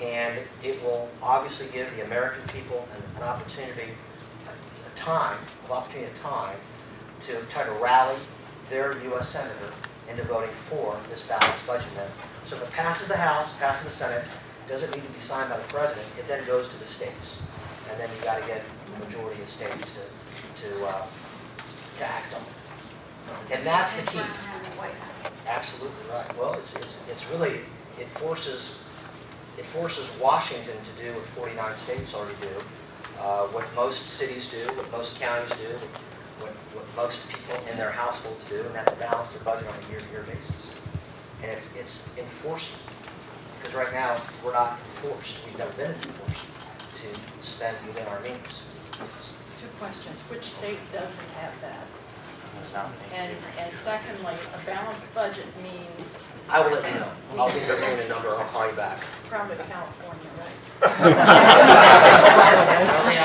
B: And it will obviously give the American people an opportunity, a time to try to rally their U.S. Senator into voting for this balanced budget amendment. So if it passes the House, passes the Senate, doesn't need to be signed by the president, it then goes to the states. And then you got to get the majority of states to act on it. And that's the key. Absolutely right. Well, it's really, it forces Washington to do what 49 states already do, what most cities do, what most counties do, what most people in their households do, and that's balance their budget on a year-to-year basis. And it's enforcement. Because right now, we're not enforced. We've never been enforced to spend within our means.
E: Two questions. Which state doesn't have that? And secondly, a balanced budget means
B: I will let you know. I'll give your name and number, and I'll call you back.
E: probably California, right?
B: Only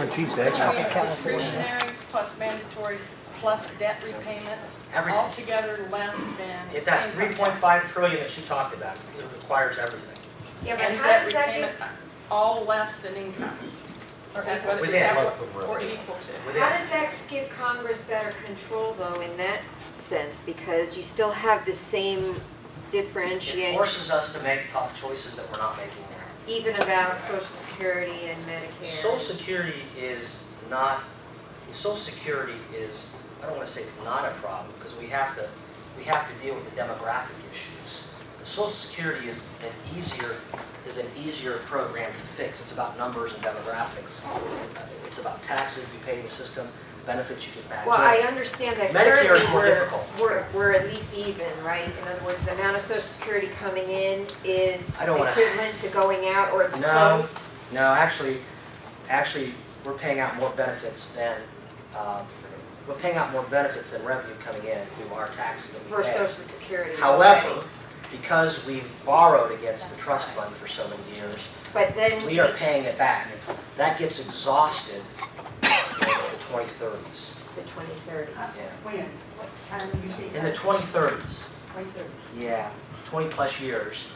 E: Which means discretionary plus mandatory plus debt repayment,
B: Everything.
E: altogether less than.
B: If that
E: income
B: 3.5 trillion that she talked about, it requires everything.
C: Yeah, but
E: And
C: how
E: debt
C: does that
E: repayment,
C: get,
E: all less than income. Is that what, is
B: Within.
E: that
D: Plus
E: what,
D: the
E: or
D: revenue.
E: equal to?
B: Within.
C: how does that give Congress better control though in that sense? Because you still have the same
B: It
C: differentiation,
B: forces us to make tough choices that we're not making now.
C: even about Social Security and Medicare.
B: Social Security is not, Social Security is, I don't want to say it's not a problem, because we have to deal with the demographic issues. The Social Security is an easier program to fix. It's about numbers and demographics. It's about taxes you pay the system, benefits you get back.
C: Well, I understand that
B: Medicare is
C: currently
B: more difficult.
C: we're at least even, right? In other words, the amount of Social Security coming in is
B: I don't wanna-
C: equivalent to going out, or it's
B: No.
C: close.
B: No, actually, actually, we're paying out more benefits than, revenue coming in through our taxes that we
C: For
B: pay.
C: Social Security.
B: However,
C: already.
B: because we borrowed against the trust fund for so many years,
C: But then.
B: we are paying it back. That gets exhausted in the 2030s.
C: The 2030s.
B: Yeah.
E: When? What time did you say?
B: In the 2030s,
E: 2030.
B: yeah, 20 plus years,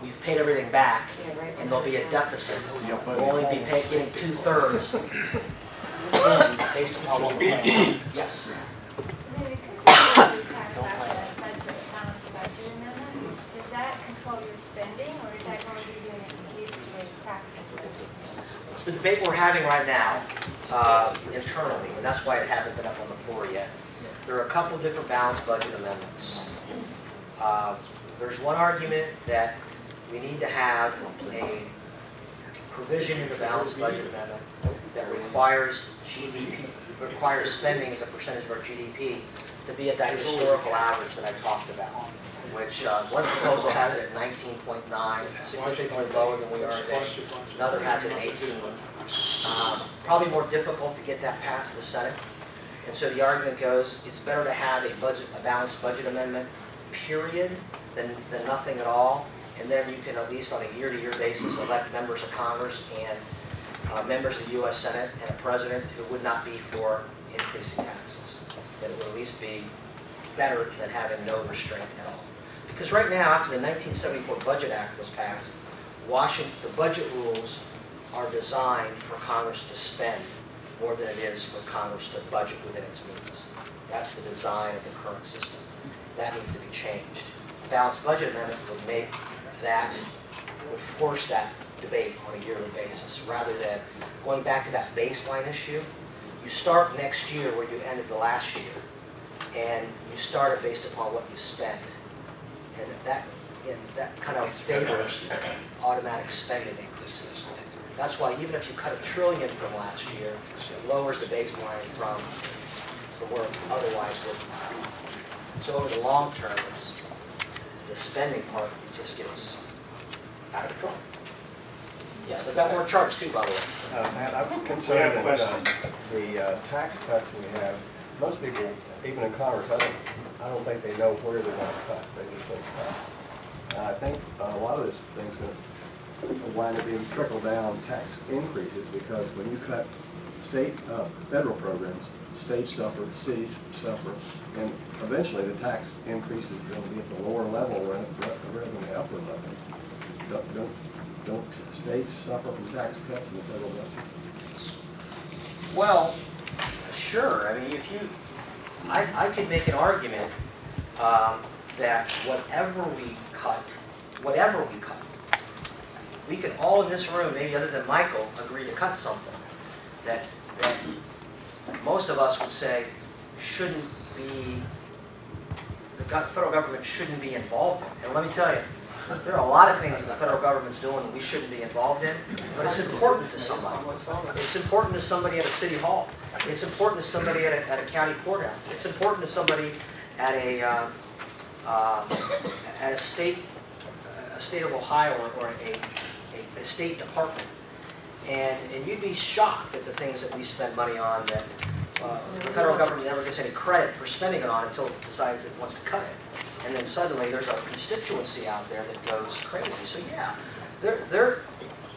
B: we've paid everything back,
C: Yeah, right.
B: and there'll be a deficit.
H: Yeah, but-
B: We'll only be getting 2/3 based upon what we're paying. Yes.
M: Maybe consider we talk about the budget, balanced budget amendment. Does that control your spending, or is that going to give you an excuse to raise taxes?
B: It's the debate we're having right now internally, and that's why it hasn't been up on the floor yet. There are a couple of different balanced budget amendments. There's one argument that we need to have a provision in the balanced budget amendment that requires spending as a percentage of our GDP to be at that historical average that I talked about, which one proposal has it at 19.9, significantly lower than we are today. Another has it at 18. Probably more difficult to get that past the Senate. And so the argument goes, it's better to have a balanced budget amendment, period, than nothing at all. And then you can, at least on a year-to-year basis, elect members of Congress and members of the U.S. Senate and a president who would not be for increasing taxes. That it would at least be better than having no restraint at all. Because right now, after the 1974 Budget Act was passed, the budget rules are designed for Congress to spend more than it is for Congress to budget within its means. That's the design of the current system. That needs to be changed. A balanced budget amendment would make that, would force that debate on a yearly basis, rather than going back to that baseline issue. You start next year where you ended the last year, and you start it based upon what you spent. And that kind of favors automatic spending increases. That's why even if you cut $1 trillion from last year, it lowers the baseline from where it otherwise would be. So over the long term, it's the spending part just gets out of control. Yes, I've got more charts too, by the way.
H: Matt, I'm
J: We have
H: concerned
J: a
H: that
J: question.
H: the tax cuts we have, most people, even in Congress, I don't think they know where they're going to cut. They just say cut. And I think a lot of this thing's going to wind up being trickle-down tax increases, because when you cut federal programs, states suffer, cities suffer, and eventually the tax increase is going to be at the lower level rather than the upper level. Don't states suffer from tax cuts in the federal budget?
B: Well, sure. I mean, I could make an argument that whatever we cut, we could all in this room, maybe other than Michael, agree to cut something that most of us would say shouldn't be, the federal government shouldn't be involved in. And let me tell you, there are a lot of things that the federal government's doing that we shouldn't be involved in, but it's important to somebody. It's important to somebody at a city hall. It's important to somebody at a county courthouse. It's important to somebody at a state of Ohio or a state department. And you'd be shocked at the things that we spend money on that the federal government never gets any credit for spending it on until it decides it wants to cut it. And then suddenly there's a constituency out there that goes crazy. So yeah,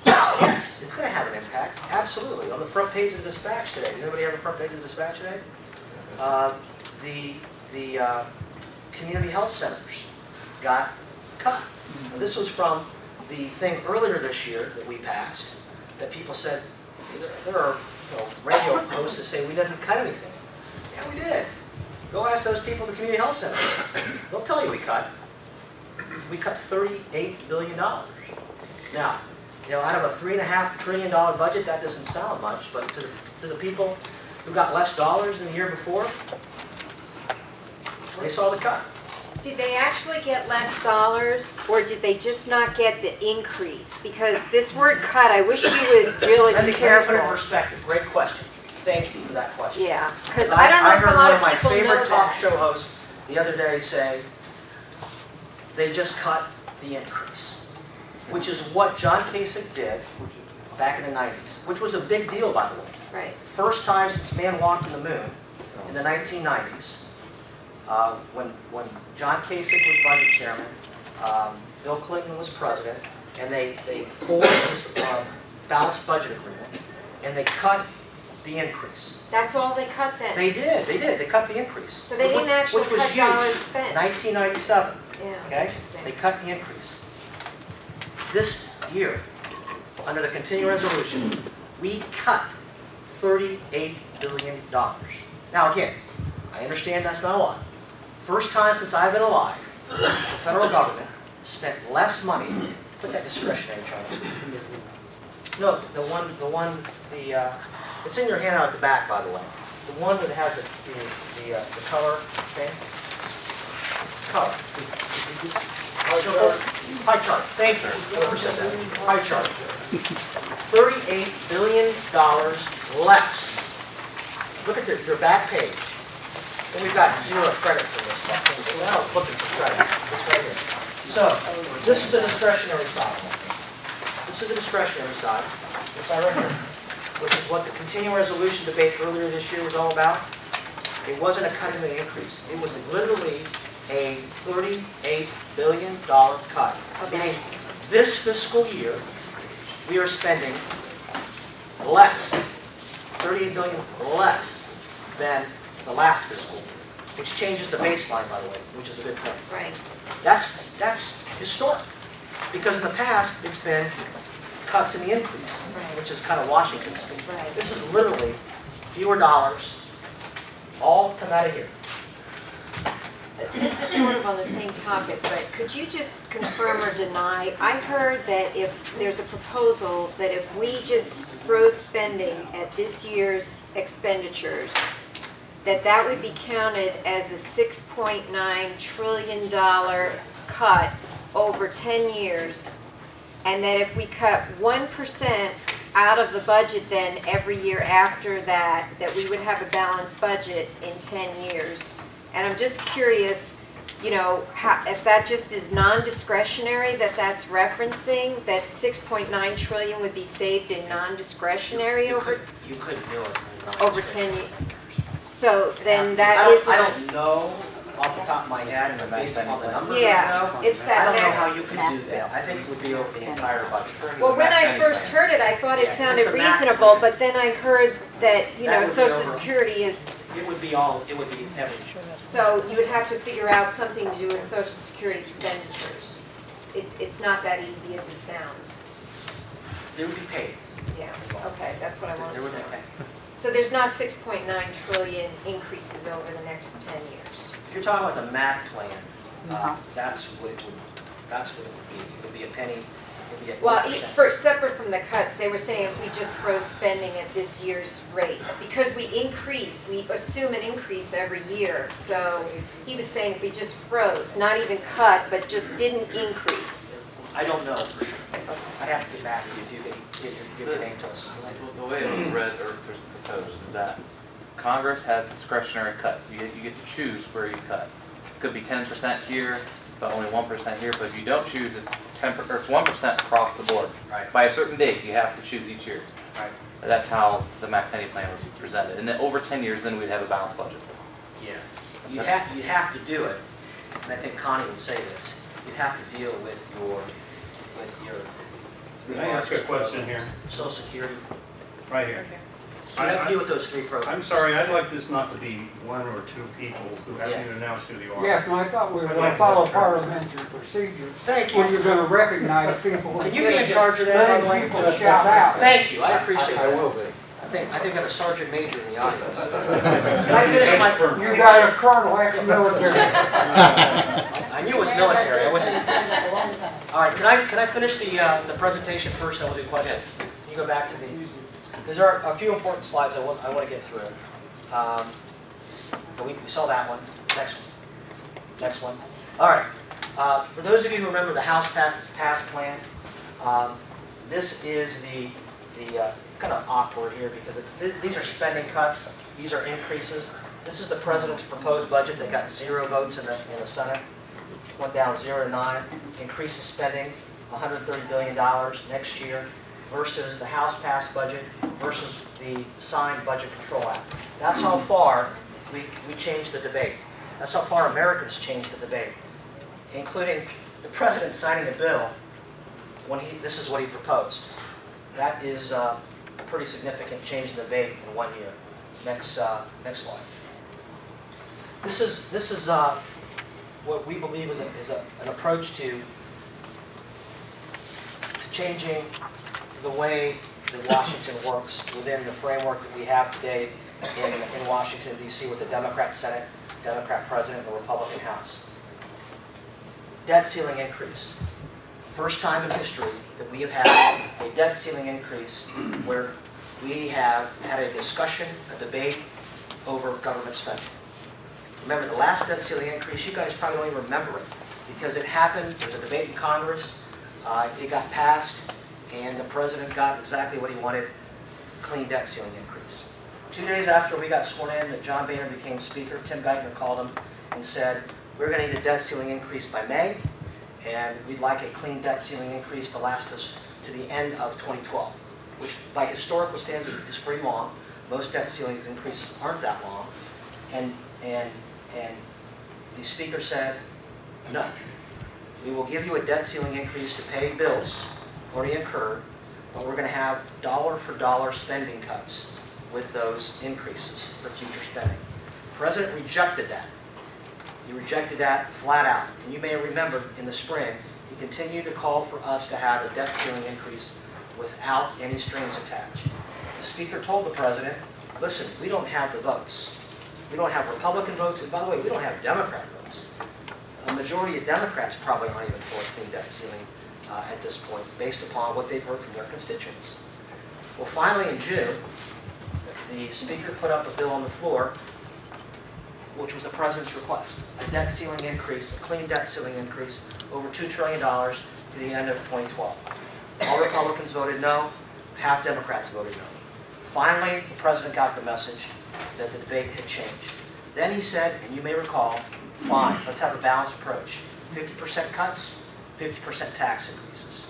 B: yes, it's going to have an impact. Absolutely. On the front page of the Dispatch today. Did anybody have the front page of the Dispatch today? The community health centers got cut. Now, this was from the thing earlier this year that we passed, that people said, there are radio posts that say we didn't cut anything. Yeah, we did. Go ask those people at the community health center. They'll tell you we cut. We cut $38 billion. Now, out of a $3.5 trillion budget, that doesn't sound much, but to the people who got less dollars than the year before, they saw the cut.
C: Did they actually get less dollars, or did they just not get the increase? Because this word cut, I wish you would really
B: Let
C: be
B: me put it in
C: careful.
B: perspective. Great question. Thank you for that question.
C: Yeah, because I don't know if a lot of people
B: I heard one of my
C: know
B: favorite talk
C: that.
B: show hosts the other day say, they just cut the increase, which is what John Kasich did back in the 90s, which was a big deal, by the way.
C: Right.
B: First time since man walked on the moon in the 1990s, when John Kasich was budget chairman, Bill Clinton was president, and they formed this balanced budget agreement, and they cut the increase.
C: That's all they cut then?
B: They did. They cut the increase.
C: So they didn't actually
B: which was
C: cut
B: huge.
C: dollars spent?
B: 1997.
C: Yeah,
B: Okay?
C: interesting.
B: They cut the increase. This year, under the continuing resolution, we cut $38 billion. Now again, I understand that's not a lot. First time since I've been alive, the federal government spent less money. Put that discretionary chart. No, it's in your handout at the back, by the way. The one that has the color thing. Color. Pie chart. Thank you. Whoever said that. Pie chart. $38 billion less. Look at your back page. And we've got zero credit for this stuff. So we're not looking for credit. It's right here. So, this is the discretionary side. This is the discretionary side. This side right here. Which is what the continuing resolution debate earlier this year was all about. It wasn't a cut in the increase. It was literally a $38 billion cut. Meaning, this fiscal year, we are spending less, $38 billion less than the last fiscal, which changes the baseline, by the way, which is a good thing.
C: Right.
B: That's historic, because in the past, it's been cuts in the increase, which is kind of Washington speak.
C: Right.
B: This is literally fewer dollars, all come out of here.
C: This is sort of on the same topic, but could you just confirm or deny? I heard that if there's a proposal that if we just froze spending at this year's expenditures, that would be counted as a $6.9 trillion cut over 10 years, and that if we cut 1% out of the budget then every year after that, that we would have a balanced budget in 10 years. And I'm just curious, you know, if that just is non-discretionary that's referencing, that 6.9 trillion would be saved in non-discretionary
B: You couldn't do it.
C: over 10 years. So then
B: I
C: that
B: don't-
C: isn't.
B: I don't know off the top of my head, and based on the numbers
C: Yeah,
B: right now,
C: it's that
B: I don't know
C: math.
B: how you could do that. I think it would be over the entire budget.
C: Well, when I first heard it, I thought it
B: Yeah,
C: sounded
B: it's the math.
C: reasonable, but then I heard that, you
B: That
C: know,
B: would be
C: Social
B: over.
C: Security is,
B: It would be everything.
C: so you would have to figure out something to do with Social Security expenditures. It's not that easy as it sounds.
B: They would be paid.
C: Yeah, okay, that's what I wanted
B: They
C: to
B: would
C: know.
B: be paid.
C: So there's not 6.9 trillion increases over the next 10 years.
B: If you're talking about the MAC plan, that's what it would be. It would be a penny. It would be a
C: Well,
B: 1%.
C: separate from the cuts, they were saying if we just froze spending at this year's rates, because we assume an increase every year. So he was saying if we just froze, not even cut, but just didn't increase.
B: I don't know for sure. I'd have to get back to you if you could give your name to us.
K: The way it was read or proposed is that Congress has discretionary cuts. You get to choose where you cut. It could be 10% here, but only 1% here. But if you don't choose, it's 1% across the board.
B: Right.
K: By a certain date, you have to choose each year.
B: Right.
K: That's how the McPenny plan was presented. And then over 10 years, then we'd have a balanced budget.
B: Yeah. You'd have to do it, and I think Connie would say this, you'd have to deal with your
N: Can I ask a question here?
B: Social Security.
N: Right here.
B: So you have to deal with those three programs.
N: I'm sorry, I'd like this not to be one or two people who haven't even announced who they are.
F: Yes, and I thought we were
N: I'd
F: going
N: like
F: to
N: to
F: follow
N: have terms.
F: parliamentary procedure.
B: Thank
F: When
B: you.
F: you're going to recognize people.
B: Can you be in charge of that, by the way?
F: Letting people shout out.
B: Thank you, I appreciate that.
D: I will be.
B: I think I've got a sergeant major in the audience. Can I finish my?
F: You got a colonel, ex-military.
B: I knew it was military. I wasn't. All right, can I finish the presentation first, and we'll do questions? You go back to the. Because there are a few important slides I want to get through. But we saw that one. Next one. All right. For those of you who remember the House Pass plan, this is it's kind of awkward here because these are spending cuts. These are increases. This is the president's proposed budget that got 0 votes in the Senate. Went down 0 to 9. Increases spending $130 billion next year. versus the House passed budget versus the signed Budget Control Act. That's how far we changed the debate. That's how far Americans changed the debate, including the president signing a bill when this is what he proposed. That is a pretty significant change in the debate in 1 year. Next slide. This is what we believe is an approach to changing the way that Washington works within the framework that we have today in Washington, D.C. with the Democrat Senate, Democrat President, and the Republican House. Debt ceiling increase. First time in history that we have had a debt ceiling increase where we have had a discussion, a debate over government spending. Remember the last debt ceiling increase, you guys probably don't even remember it because it happened, there was a debate in Congress, it got passed, and the president got exactly what he wanted, clean debt ceiling increase. 2 days after we got sworn in that John Boehner became Speaker, Tim Geithner called him and said, we're going to need a debt ceiling increase by May, and we'd like a clean debt ceiling increase to last us to the end of 2012, which by historical standards is pretty long. Most debt ceiling increases aren't that long. And the Speaker said, no, we will give you a debt ceiling increase to pay bills already incurred, but we're going to have dollar for dollar spending cuts with those increases for future spending. The President rejected that. He rejected that flat out. And you may remember in the spring, he continued to call for us to have a debt ceiling increase without any strings attached. The Speaker told the President, listen, we don't have the votes. We don't have Republican votes, and by the way, we don't have Democrat votes. A majority of Democrats probably aren't even for a clean debt ceiling at this point, based upon what they've heard from their constituents. Well, finally in June, the Speaker put up a bill on the floor, which was the President's request, a debt ceiling increase, a clean debt ceiling increase, over $2 trillion to the end of 2012. All Republicans voted no, half Democrats voted no. Finally, the President got the message that the debate had changed. Then he said, and you may recall, fine, let's have a balanced approach. 50% cuts, 50% tax increases.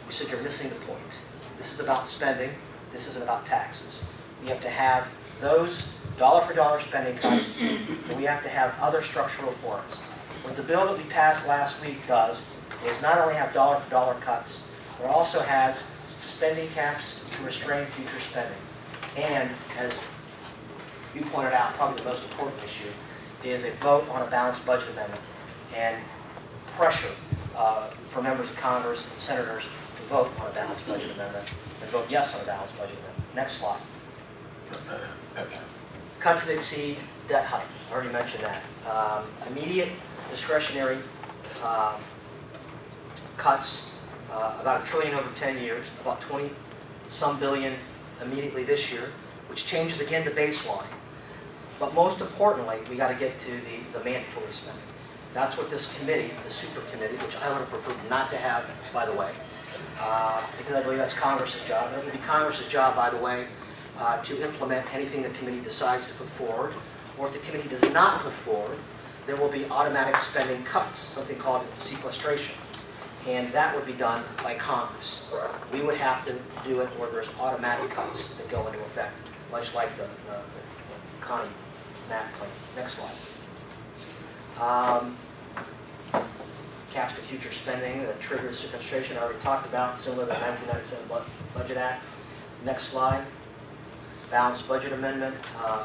B: We said you're missing the point. This is about spending, this isn't about taxes. We have to have those dollar for dollar spending cuts, and we have to have other structural reforms. What the bill that we passed last week does is not only have dollar for dollar cuts, but also has spending caps to restrain future spending. And as you pointed out, probably the most important issue is a vote on a balanced budget amendment and pressure for members of Congress and senators to vote on a balanced budget amendment and vote yes on a balanced budget amendment. Next slide. Cuts that exceed debt hike. I already mentioned that. Immediate discretionary cuts, about $1 trillion over 10 years, about 20-some billion immediately this year, which changes again the baseline. But most importantly, we got to get to the mandatory spending. That's what this committee, the super committee, which I would have preferred not to have, by the way, because I believe that's Congress's job. And it will be Congress's job, by the way, to implement anything the committee decides to put forward. Or if the committee does not put forward, there will be automatic spending cuts, something called sequestration. And that would be done by Congress. We would have to do it where there's automatic cuts that go into effect, much like the Connie Mack plan. Next slide. Caps to future spending that triggers sequestration, I already talked about, similar to the 1997 Budget Act. Next slide. Balanced budget amendment,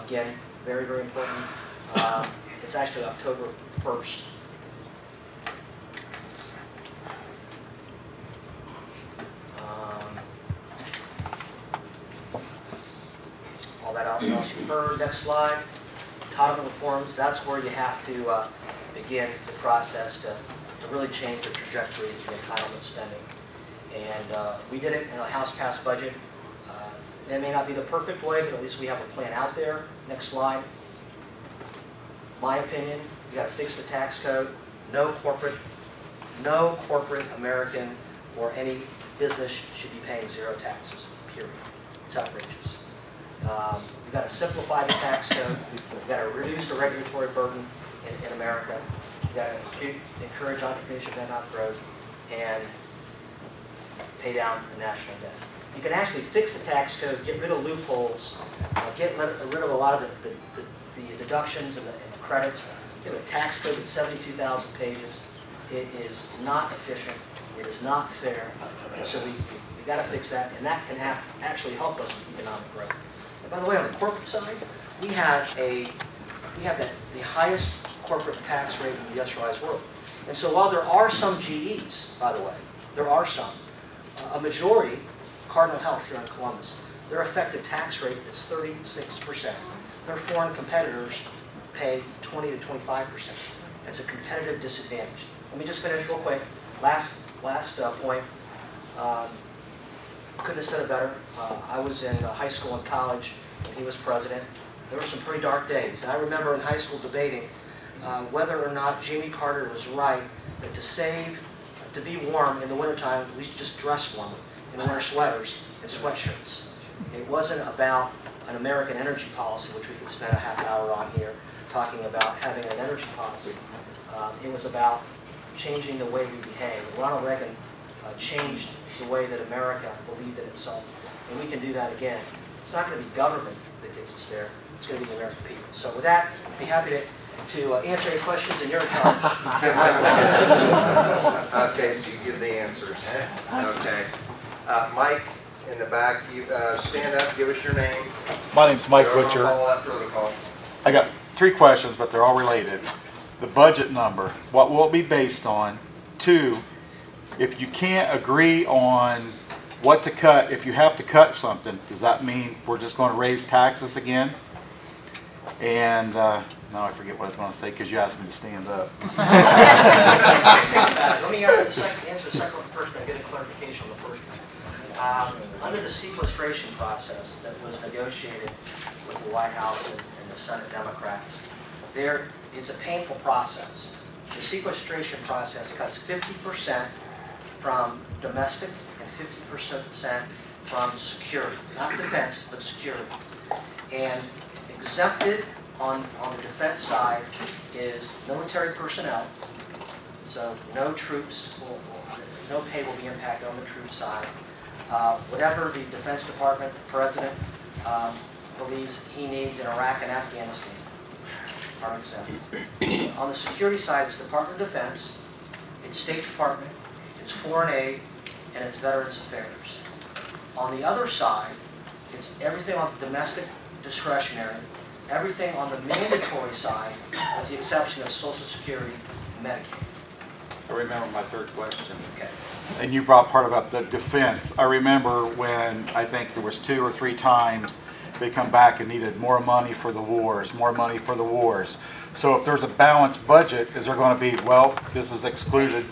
B: again, very, very important. It's actually October 1st. All that else you've heard. Next slide. Entitlement reforms, that's where you have to begin the process to really change the trajectories of the entitlement spending. And we did it in a House-passed budget. It may not be the perfect way, but at least we have a plan out there. Next slide. My opinion, you got to fix the tax code. No corporate American or any business should be paying zero taxes, period. It's outrageous. We've got to simplify the tax code. We've got to reduce the regulatory burden in America. We've got to encourage entrepreneurship and not growth, and pay down the national debt. You can actually fix the tax code, get rid of loopholes, get rid of a lot of the deductions and the credits. You have a tax code that's 72,000 pages. It is not efficient. It is not fair. So we got to fix that, and that can actually help us with economic growth. And by the way, on the corporate side, we have the highest corporate tax rate in the industrialized world. And so while there are some GEs, by the way, there are some, a majority, Cardinal Health here in Columbus, their effective tax rate is 36%. Their foreign competitors pay 20 to 25%. That's a competitive disadvantage. Let me just finish real quick. Last point. Couldn't have said it better. I was in high school and college when he was president. There were some pretty dark days. And I remember in high school debating whether or not Jimmy Carter was right that to be warm in the wintertime, we should just dress warmer and wear sweaters and sweatshirts. It wasn't about an American energy policy, which we could spend a half hour on here, talking about having an energy policy. It was about changing the way we behave. Ronald Reagan changed the way that America believed in itself, and we can do that again. It's not going to be government that gets us there. It's going to be the American people. So with that, I'd be happy to answer any questions in your charge.
A: Okay, you give the answers. Okay. Mike, in the back, you stand up, give us your name.
O: My name's Mike Butcher.
A: Follow that protocol.
O: I got 3 questions, but they're all related. The budget number, what will it be based on? 2, if you can't agree on what to cut, if you have to cut something, does that mean we're just going to raise taxes again? And now I forget what I was going to say because you asked me to stand up.
B: Let me answer the second one first and get a clarification on the first one. Under the sequestration process that was negotiated with the White House and the Senate Democrats, it's a painful process. The sequestration process cuts 50% from domestic and 50% from security, not defense, but security. And exempted on the defense side is military personnel, so no troops, no pay will be impacted on the troops side. Whatever the Defense Department, the President, believes he needs in Iraq and Afghanistan are exempted. On the security side, it's Department of Defense, it's State Department, it's Foreign Aid, and it's Veterans Affairs. On the other side, it's everything on the domestic discretionary, everything on the mandatory side, with the exception of Social Security and Medicaid.
O: I remember my 3rd question.
B: Okay.
O: And you brought part about the defense. I remember when I think there was 2 or 3 times they come back and needed more money for the wars, more money for the wars. So if there's a balanced budget, is there going to be, well, this is excluded,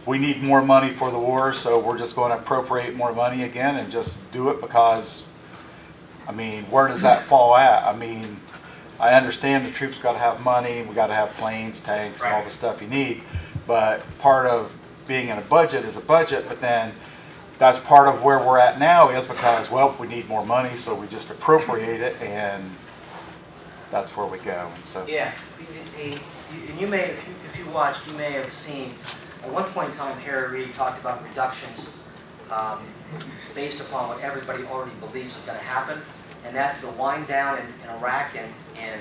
O: we need more money for the wars, so we're just going to appropriate more money again and just do it because, I mean, where does that fall at? I mean, I understand the troops got to have money, we got to have planes, tanks, and all the stuff you need, but part of being in a budget is a budget, but then that's part of where we're at now is because, well, we need more money, so we just appropriate it, and that's where we go. And so,
B: yeah, and you may, if you watched, you may have seen at one point in time Harry Reid talked about reductions based upon what everybody already believes is going to happen, and that's the wind down in Iraq and in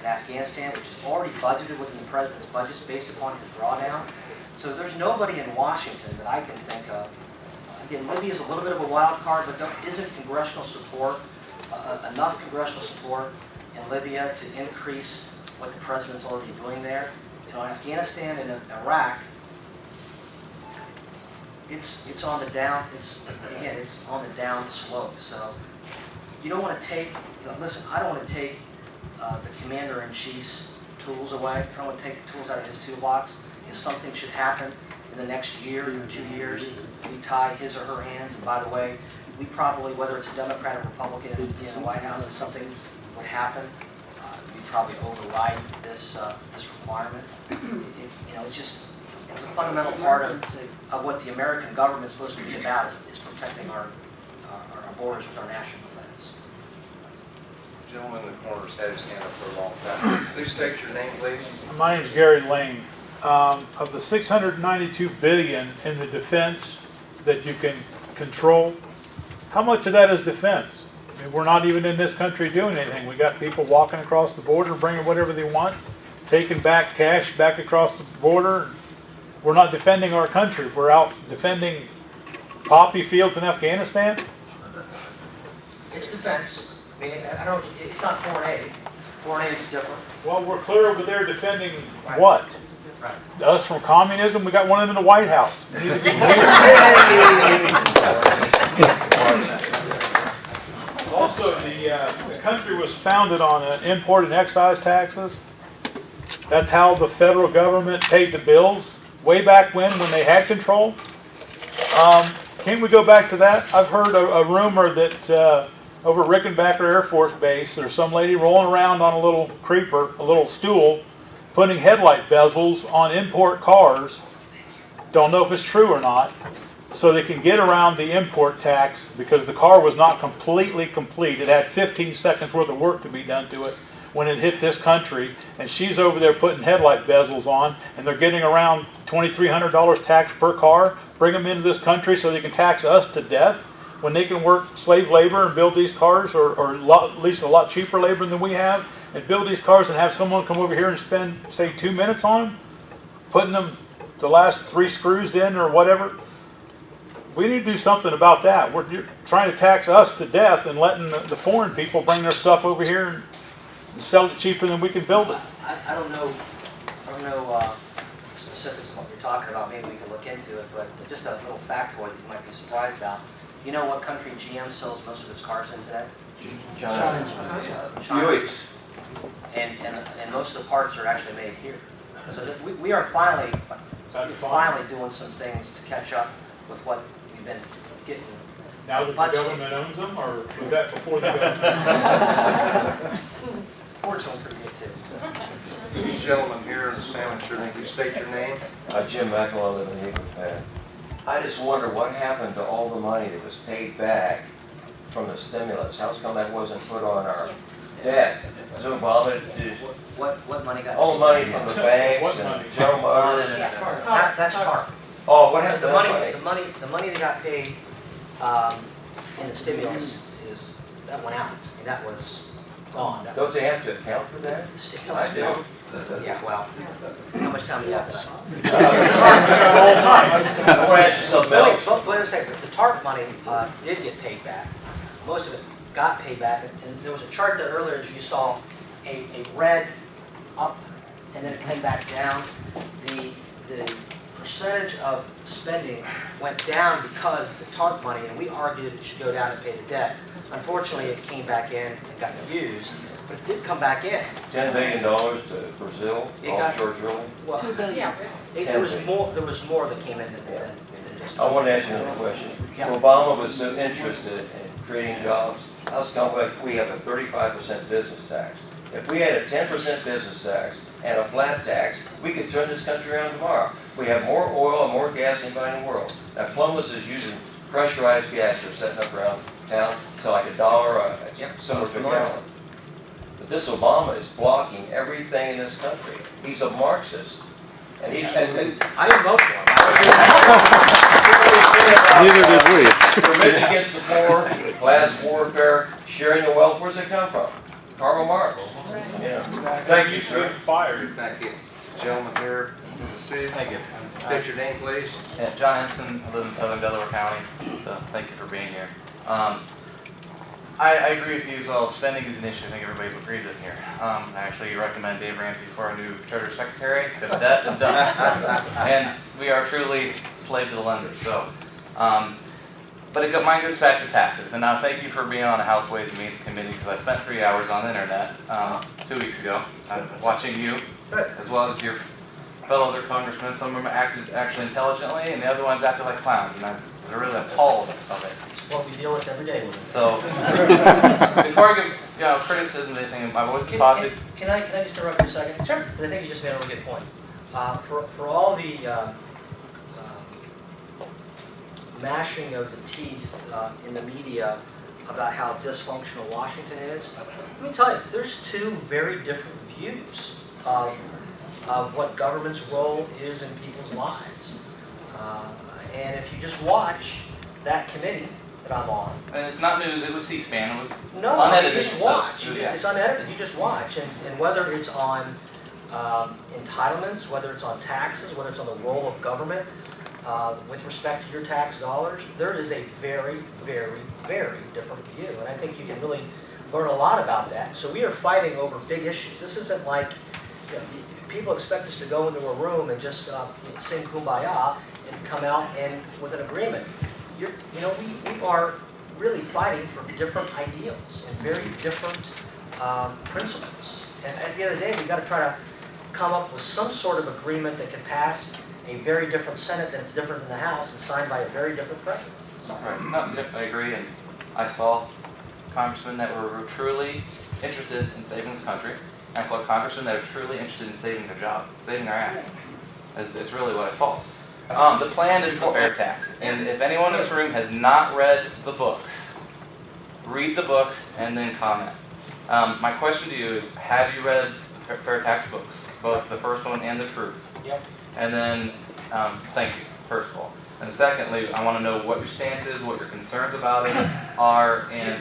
B: Afghanistan, which is already budgeted within the president's budgets based upon his drawdown. So there's nobody in Washington that I can think of. Again, Libya is a little bit of a wild card, but there isn't congressional support, enough congressional support in Libya to increase what the president's already doing there. You know, Afghanistan and Iraq, it's on the down. It's on the down slope. So you don't want to take. Listen, I don't want to take the commander-in-chief's tools away. I don't want to take the tools out of his toolbox. If something should happen in the next year or 2 years, we tie his or her hands. And by the way, we probably, whether it's a Democrat or Republican in the White House, if something would happen, we'd probably override this requirement. It's a fundamental part of what the American government is supposed to be about is protecting our borders with our national defense.
A: Gentleman in the corner's had his hand up for a long time. Please state your name, please.
I: My name's Gary Lane. Of the $692 billion in the defense that you can control, how much of that is defense? I mean, we're not even in this country doing anything. We got people walking across the border, bringing whatever they want, taking back cash back across the border. We're not defending our country. We're out defending poppy fields in Afghanistan.
B: It's defense. I mean, I don't, it's not foreign aid. Foreign aid's different.
I: Well, we're clear over there defending what?
B: Right.
I: Us from communism? We got one of them in the White House. We need to be here. Also, the country was founded on import and excise taxes. That's how the federal government paid the bills way back when they had control. Can't we go back to that? I've heard a rumor that over Rickenbacker Air Force Base, there's some lady rolling around on a little creeper, a little stool, putting headlight bezels on import cars. Don't know if it's true or not. So they can get around the import tax because the car was not completely complete. It had 15 seconds worth of work to be done to it when it hit this country. And she's over there putting headlight bezels on, and they're getting around $2,300 tax per car, bring them into this country so they can tax us to death when they can work slave labor and build these cars, or at least a lot cheaper labor than we have, and build these cars and have someone come over here and spend, say, 2 minutes on them, putting them the last 3 screws in or whatever. We need to do something about that. You're trying to tax us to death and letting the foreign people bring their stuff over here and sell it cheaper than we can build it.
B: I don't know specifics of what you're talking about. Maybe we can look into it, but just a little factoid that you might be surprised about. You know what country GM sells most of its cars in today? China.
A: Buicks.
B: And most of the parts are actually made here. So that we are finally doing some things to catch up with what we've been getting.
I: Now that the government owns them, or was that before the government?
B: Ford's doing pretty good too.
A: These gentlemen here in the sandwich shirt, can you state your name?
P: Jim McElwain, live in Haven, Pat. I just wonder what happened to all the money that was paid back from the stimulus. How come that wasn't put on our debt? Was Obama did
B: what money got?
P: All the money from the banks and General Motors.
B: That's TARP.
P: Oh, what happened to that money?
B: The money that got paid in the stimulus that went out. I mean, that was gone.
P: Don't they have to account for that? I do.
B: Yeah, well, how much time do you have for that?
P: I want to ask you something else.
B: But wait a second, the TARP money did get paid back. Most of it got paid back, and there was a chart that earlier you saw a red up, and then it came back down. The percentage of spending went down because the TARP money, and we argued it should go down and pay the debt. Unfortunately, it came back in and got used. But it did come back in.
P: $10 billion to Brazil, offshore drilling.
B: Well, there was more that came in than just.
P: I want to ask you another question.
B: Yeah.
P: Obama was so interested in creating jobs. How come we have a 35% business tax? If we had a 10% business tax and a flat tax, we could turn this country around tomorrow. We have more oil and more gas than anybody in the world. Now, Columbus is using pressurized gas. They're setting up around town. It's like $1 similar to a gallon. But this Obama is blocking everything in this country. He's a Marxist. And he's...
B: I didn't vote for him.
P: Neither did we. The rich against the poor, class warfare, sharing the wealth. Where's it come from? Karl Marx. Yeah. Thank you, sir.
A: Fired. Thank you. Gentleman here in the city.
K: Thank you.
A: State your name, please.
K: Yeah, John Henson. I live in southern Delaware County, so thank you for being here. I agree with you as well. Spending is an issue. I think everybody agrees with here. I actually recommend Dave Ramsey for our new Treasury Secretary because debt is done, and we are truly slave to the lenders. So, but mine goes back to taxes. And now, thank you for being on the House Ways and Means Committee because I spent 3 hours on the internet 2 weeks ago watching you, as well as your fellow other congressmen. Some of them acted actually intelligently, and the other ones acted like clowns. And I was really appalled of it.
B: What we deal with every day.
K: So, before I give criticism or anything, I've always thought that...
B: Can I just interrupt you a second? Sure. Because I think you just made a really good point. For all the mashing of the teeth in the media about how dysfunctional Washington is, let me tell you, there's 2 very different views of what government's role is in people's lives. And if you just watch, that committee that I'm on.
K: And it's not news, it was C-SPAN, it was
B: No,
K: unedited.
B: you just watch.
K: So, yeah.
B: It's unedited. You just watch, and whether it's on entitlements, whether it's on taxes, whether it's on the role of government with respect to your tax dollars, there is a very, very, very different view, and I think you can really learn a lot about that. So we are fighting over big issues. This isn't like, you know, people expect us to go into a room and just sing Kumbaya and come out and with an agreement. We are really fighting for different ideals and very different principles. And at the end of the day, we've got to try to come up with some sort of agreement that can pass a very different Senate that's different than the House and signed by a very different president.
K: Right. No, I agree, and I saw congressmen that were truly interested in saving this country. I saw congressmen that are truly interested in saving their job, saving their ass. It's really what I saw. The plan is the fair tax, and if anyone in this room has not read the books, read the books and then comment. My question to you is, have you read fair tax books, both the first one and the truth?
B: Yep.
K: And then, thank you, first of all. And secondly, I want to know what your stance is, what your concerns about it are, and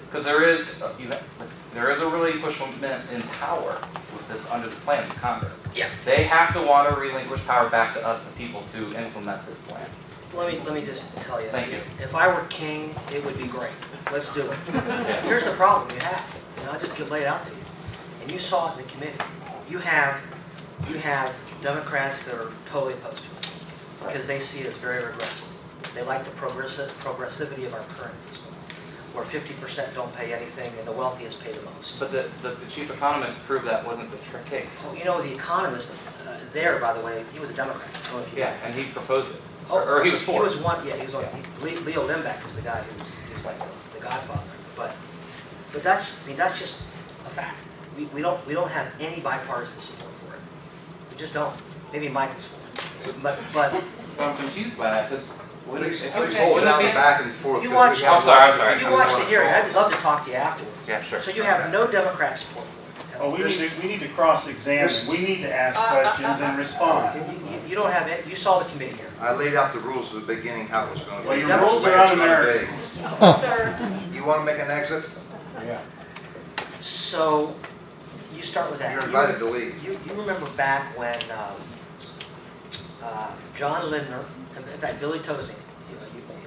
K: because there is a relinquishment in power with this under this plan in Congress.
B: Yeah.
K: They have to want to relinquish power back to us, the people, to implement this plan.
B: Let me just tell you.
K: Thank you.
B: If I were king, it would be great. Let's do it. Here's the problem you have. I'll just lay it out to you. And you saw it in the committee. You have Democrats that are totally opposed to it because they see it as very regressive. They like the progressivity of our current system, where 50% don't pay anything and the wealthiest pay the most.
K: But the chief economist proved that wasn't the case.
B: Oh, you know, the economist there, by the way, he was a Democrat. I don't know if you know.
K: And he proposed it.
B: Oh,
K: or he was for
B: He
K: it.
B: was one. Yeah, he was on. Leo Limbeck is the guy who's like the godfather. But that's just a fact. We don't have any bipartisan support for it. We just don't. Maybe Michael's for it. But
K: I'm confused by that because
A: Please hold down the back and forth.
B: you watch.
K: I'm sorry.
B: You watch the hearing. I'd love to talk to you afterwards.
K: Yeah, sure.
B: So you have no Democrat support for it.
J: Well, we need to cross-examine. We need to ask questions and respond.
B: You don't have it. You saw the committee here.
A: I laid out the rules at the beginning, how it was going to be.
J: Well, your rules are un-American.
E: Sir,
A: You want to make an exit?
J: Yeah.
B: So you start with that.
A: You're invited to leave.
B: You remember back when John Lindner, in fact, Billy Tozan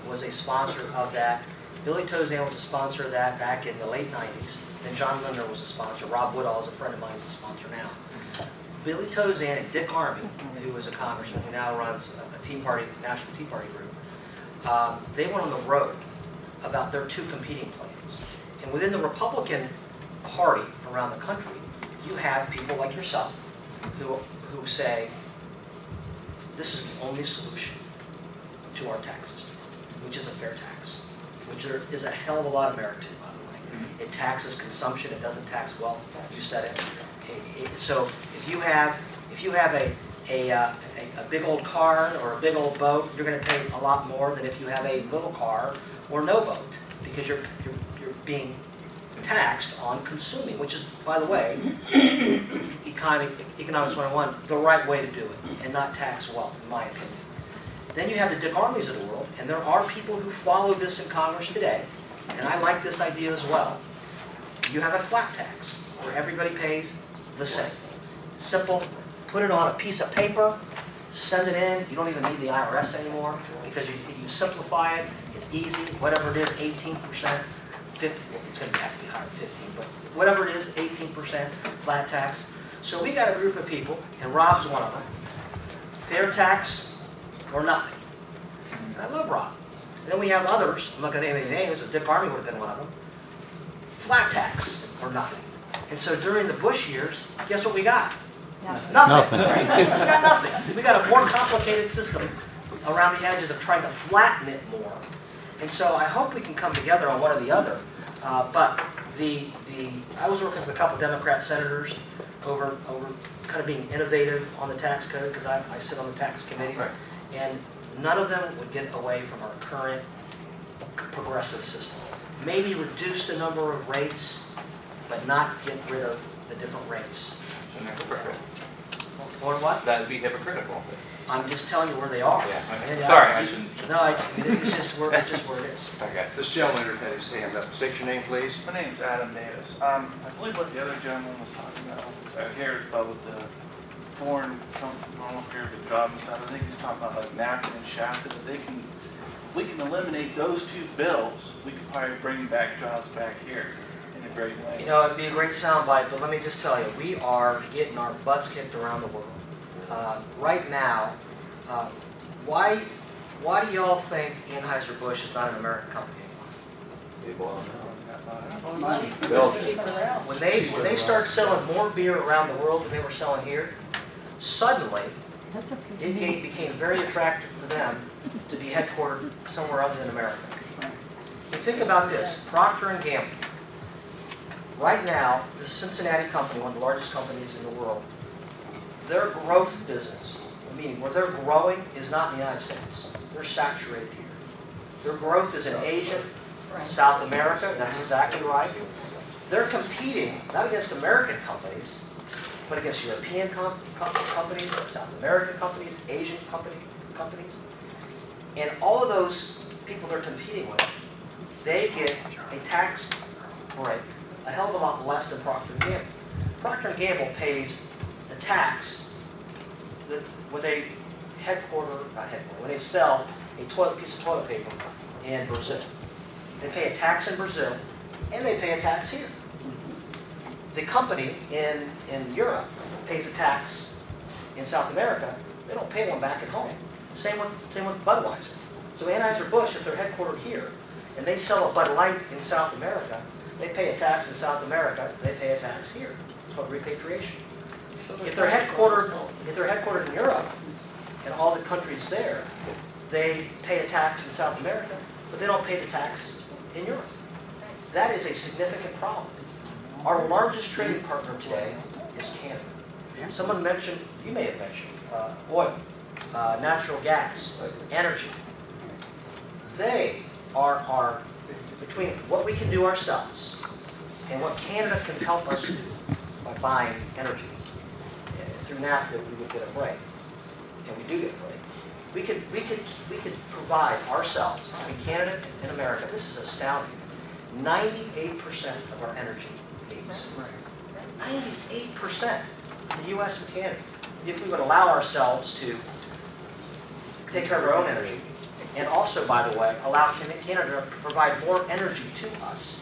B: was a sponsor of that. Billy Tozan was a sponsor of that back in the late 90s. Then John Lindner was a sponsor. Rob Woodall is a friend of mine, is a sponsor now. Billy Tozan and Dick Armey, who was a congressman who now runs a Tea Party, National Tea Party group, they went on the road about their two competing plans. And within the Republican Party around the country, you have people like yourself who say, this is the only solution to our tax system, which is a fair tax, which there is a hell of a lot of merit to, by the way. It taxes consumption, it doesn't tax wealth. You said it. So if you have a big old car or a big old boat, you're going to pay a lot more than if you have a little car or no boat, because you're being taxed on consuming, which is, by the way, Economics 101, the right way to do it, and not tax wealth, in my opinion. Then you have the Dick Armeys of the world, and there are people who follow this in Congress today, and I like this idea as well. You have a flat tax, where everybody pays the same. Simple, put it on a piece of paper, send it in, you don't even need the IRS anymore, because you simplify it, it's easy, whatever it is, 18%, 50, it's going to have to be higher than 15, but whatever it is, 18% flat tax. So we got a group of people, and Rob's one of them, fair tax or nothing. And I love Rob. Then we have others, I'm not going to name any names, but Dick Armey would have been one of them, flat tax or nothing. And so during the Bush years, guess what we got? Nothing. We got nothing. We got a more complicated system around the edges of trying to flatten it more. And so I hope we can come together on one or the other. But I was working with a couple Democrat senators over kind of being innovative on the tax code, because I sit on the tax committee, and none of them would get away from our current progressive system. Maybe reduce the number of rates, but not get rid of the different rates. Or what?
K: That would be hypocritical.
B: I'm just telling you where they are.
K: Yeah, okay.
B: And,
K: Sorry, I shouldn't.
B: No, it's just where it is.
K: Sorry, guys.
Q: This gentleman had his hand up. State your name, please.
R: My name's Adam Davis. I believe what the other gentleman was talking about here is about with the foreign companies, I don't know if you're the job and stuff. I think he's talking about like Napkin and Shasta, that we can eliminate those two bills. We could probably bring back jobs back here in a great way.
B: You know, it'd be a great soundbite, but let me just tell you, we are getting our butts kicked around the world. Right now, why do y'all think Anheuser-Busch is not an American company anymore? When they start selling more beer around the world than they were selling here, suddenly it became very attractive for them to be headquartered somewhere other than America. You think about this, Procter & Gamble. Right now, this Cincinnati company, one of the largest companies in the world, their growth business, meaning where they're growing, is not in the United States. They're saturated here. Their growth is in Asia, South America, that's exactly right. They're competing not against American companies, but against European companies, South American companies, Asian companies. And all of those people they're competing with, they get a tax break a hell of a lot less than Procter & Gamble. Procter & Gamble pays the tax when they when they sell a piece of toilet paper in Brazil. They pay a tax in Brazil, and they pay a tax here. The company in Europe pays a tax in South America. They don't pay one back at home. Same with Budweiser. So Anheuser-Busch, if they're headquartered here, and they sell a Bud Light in South America, they pay a tax in South America, they pay a tax here. It's called repatriation. If they're headquartered in Europe, and all the countries there, they pay a tax in South America, but they don't pay the tax in Europe. That is a significant problem. Our largest trading partner today is Canada. Someone mentioned, you may have mentioned, oil, natural gas, energy. They are between what we can do ourselves and what Canada can help us do by buying energy. Through NAFTA, we would get a break, and we do get a break. We could provide ourselves between Canada and America. This is astounding. 98% of our energy needs. 98% in the U.S. and Canada. If we would allow ourselves to take care of our own energy, and also, by the way, allow Canada to provide more energy to us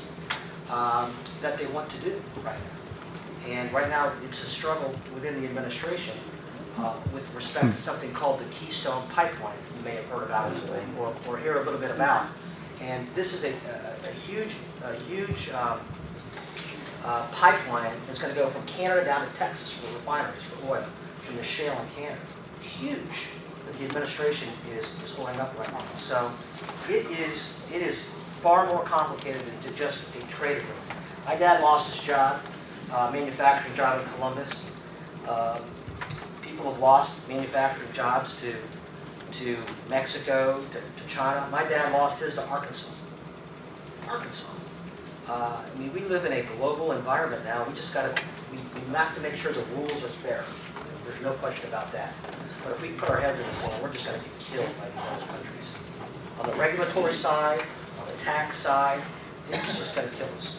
B: that they want to do right now. And right now, it's a struggle within the administration with respect to something called the Keystone Pipeline. You may have heard about it or hear a little bit about. And this is a huge pipeline that's going to go from Canada down to Texas for the refineries for oil from the shale in Canada. Huge. That the administration is holding up right now. So it is far more complicated than just a trade agreement. My dad lost his job, manufacturing job in Columbus. People have lost manufacturing jobs to Mexico, to China. My dad lost his to Arkansas. I mean, we live in a global environment now. We just got to, we have to make sure the rules are fair. There's no question about that. But if we put our heads in the sand, we're just going to get killed by these other countries. On the regulatory side, on the tax side, it's just going to kill us.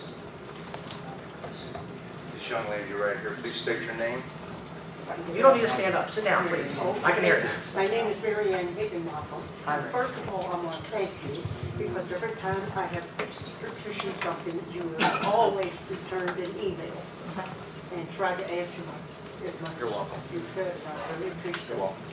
Q: This young lady right here, please state your name.
B: You don't need to stand up. Sit down, please. I can hear you.
S: My name is Mary Ann Higginbotham. First of all, I want to thank you because every time I have petitioned something, you have always returned an email and tried to answer as much
B: You're welcome.
S: as you could. I really appreciate
B: You're
S: it.
B: welcome.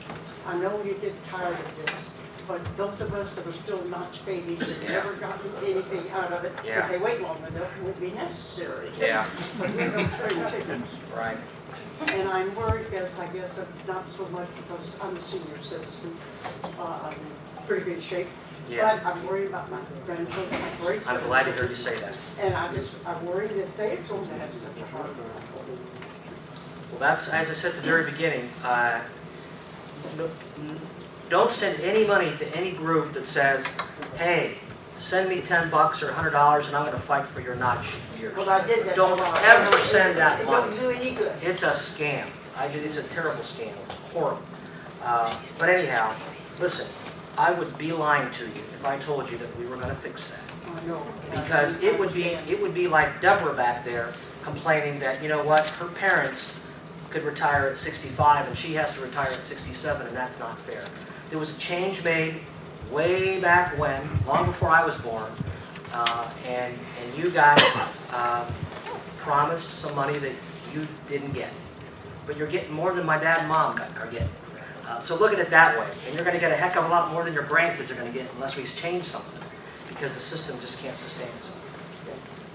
S: I know you get tired of this, but those of us that are still notch babies and never gotten anything out of it,
B: Yeah.
S: if they wait long enough, it won't be necessary.
B: Yeah.
S: But we don't spring chickens.
B: Right.
S: And I'm worried, I guess, not so much because I'm a senior citizen. I'm in pretty good shape.
B: Yeah.
S: But I'm worried about my grandchildren.
B: I'm glad to hear you say that.
S: And I worry that they're going to have such a hard time.
B: Well, that's, as I said at the very beginning, don't send any money to any group that says, hey, send me $10 or $100 and I'm going to fight for your notch years.
S: Well, I did that.
B: Don't ever send that
S: It
B: money.
S: don't do any good.
B: It's a scam. It's a terrible scandal, it's horrible. But anyhow, listen, I would be lying to you if I told you that we were going to fix that. Because it would be like Deborah back there complaining that, you know what, her parents could retire at 65 and she has to retire at 67, and that's not fair. There was a change made way back when, long before I was born, and you guys promised some money that you didn't get. But you're getting more than my dad and mom are getting. So look at it that way, and you're going to get a heck of a lot more than your grandkids are going to get unless we change something, because the system just can't sustain itself.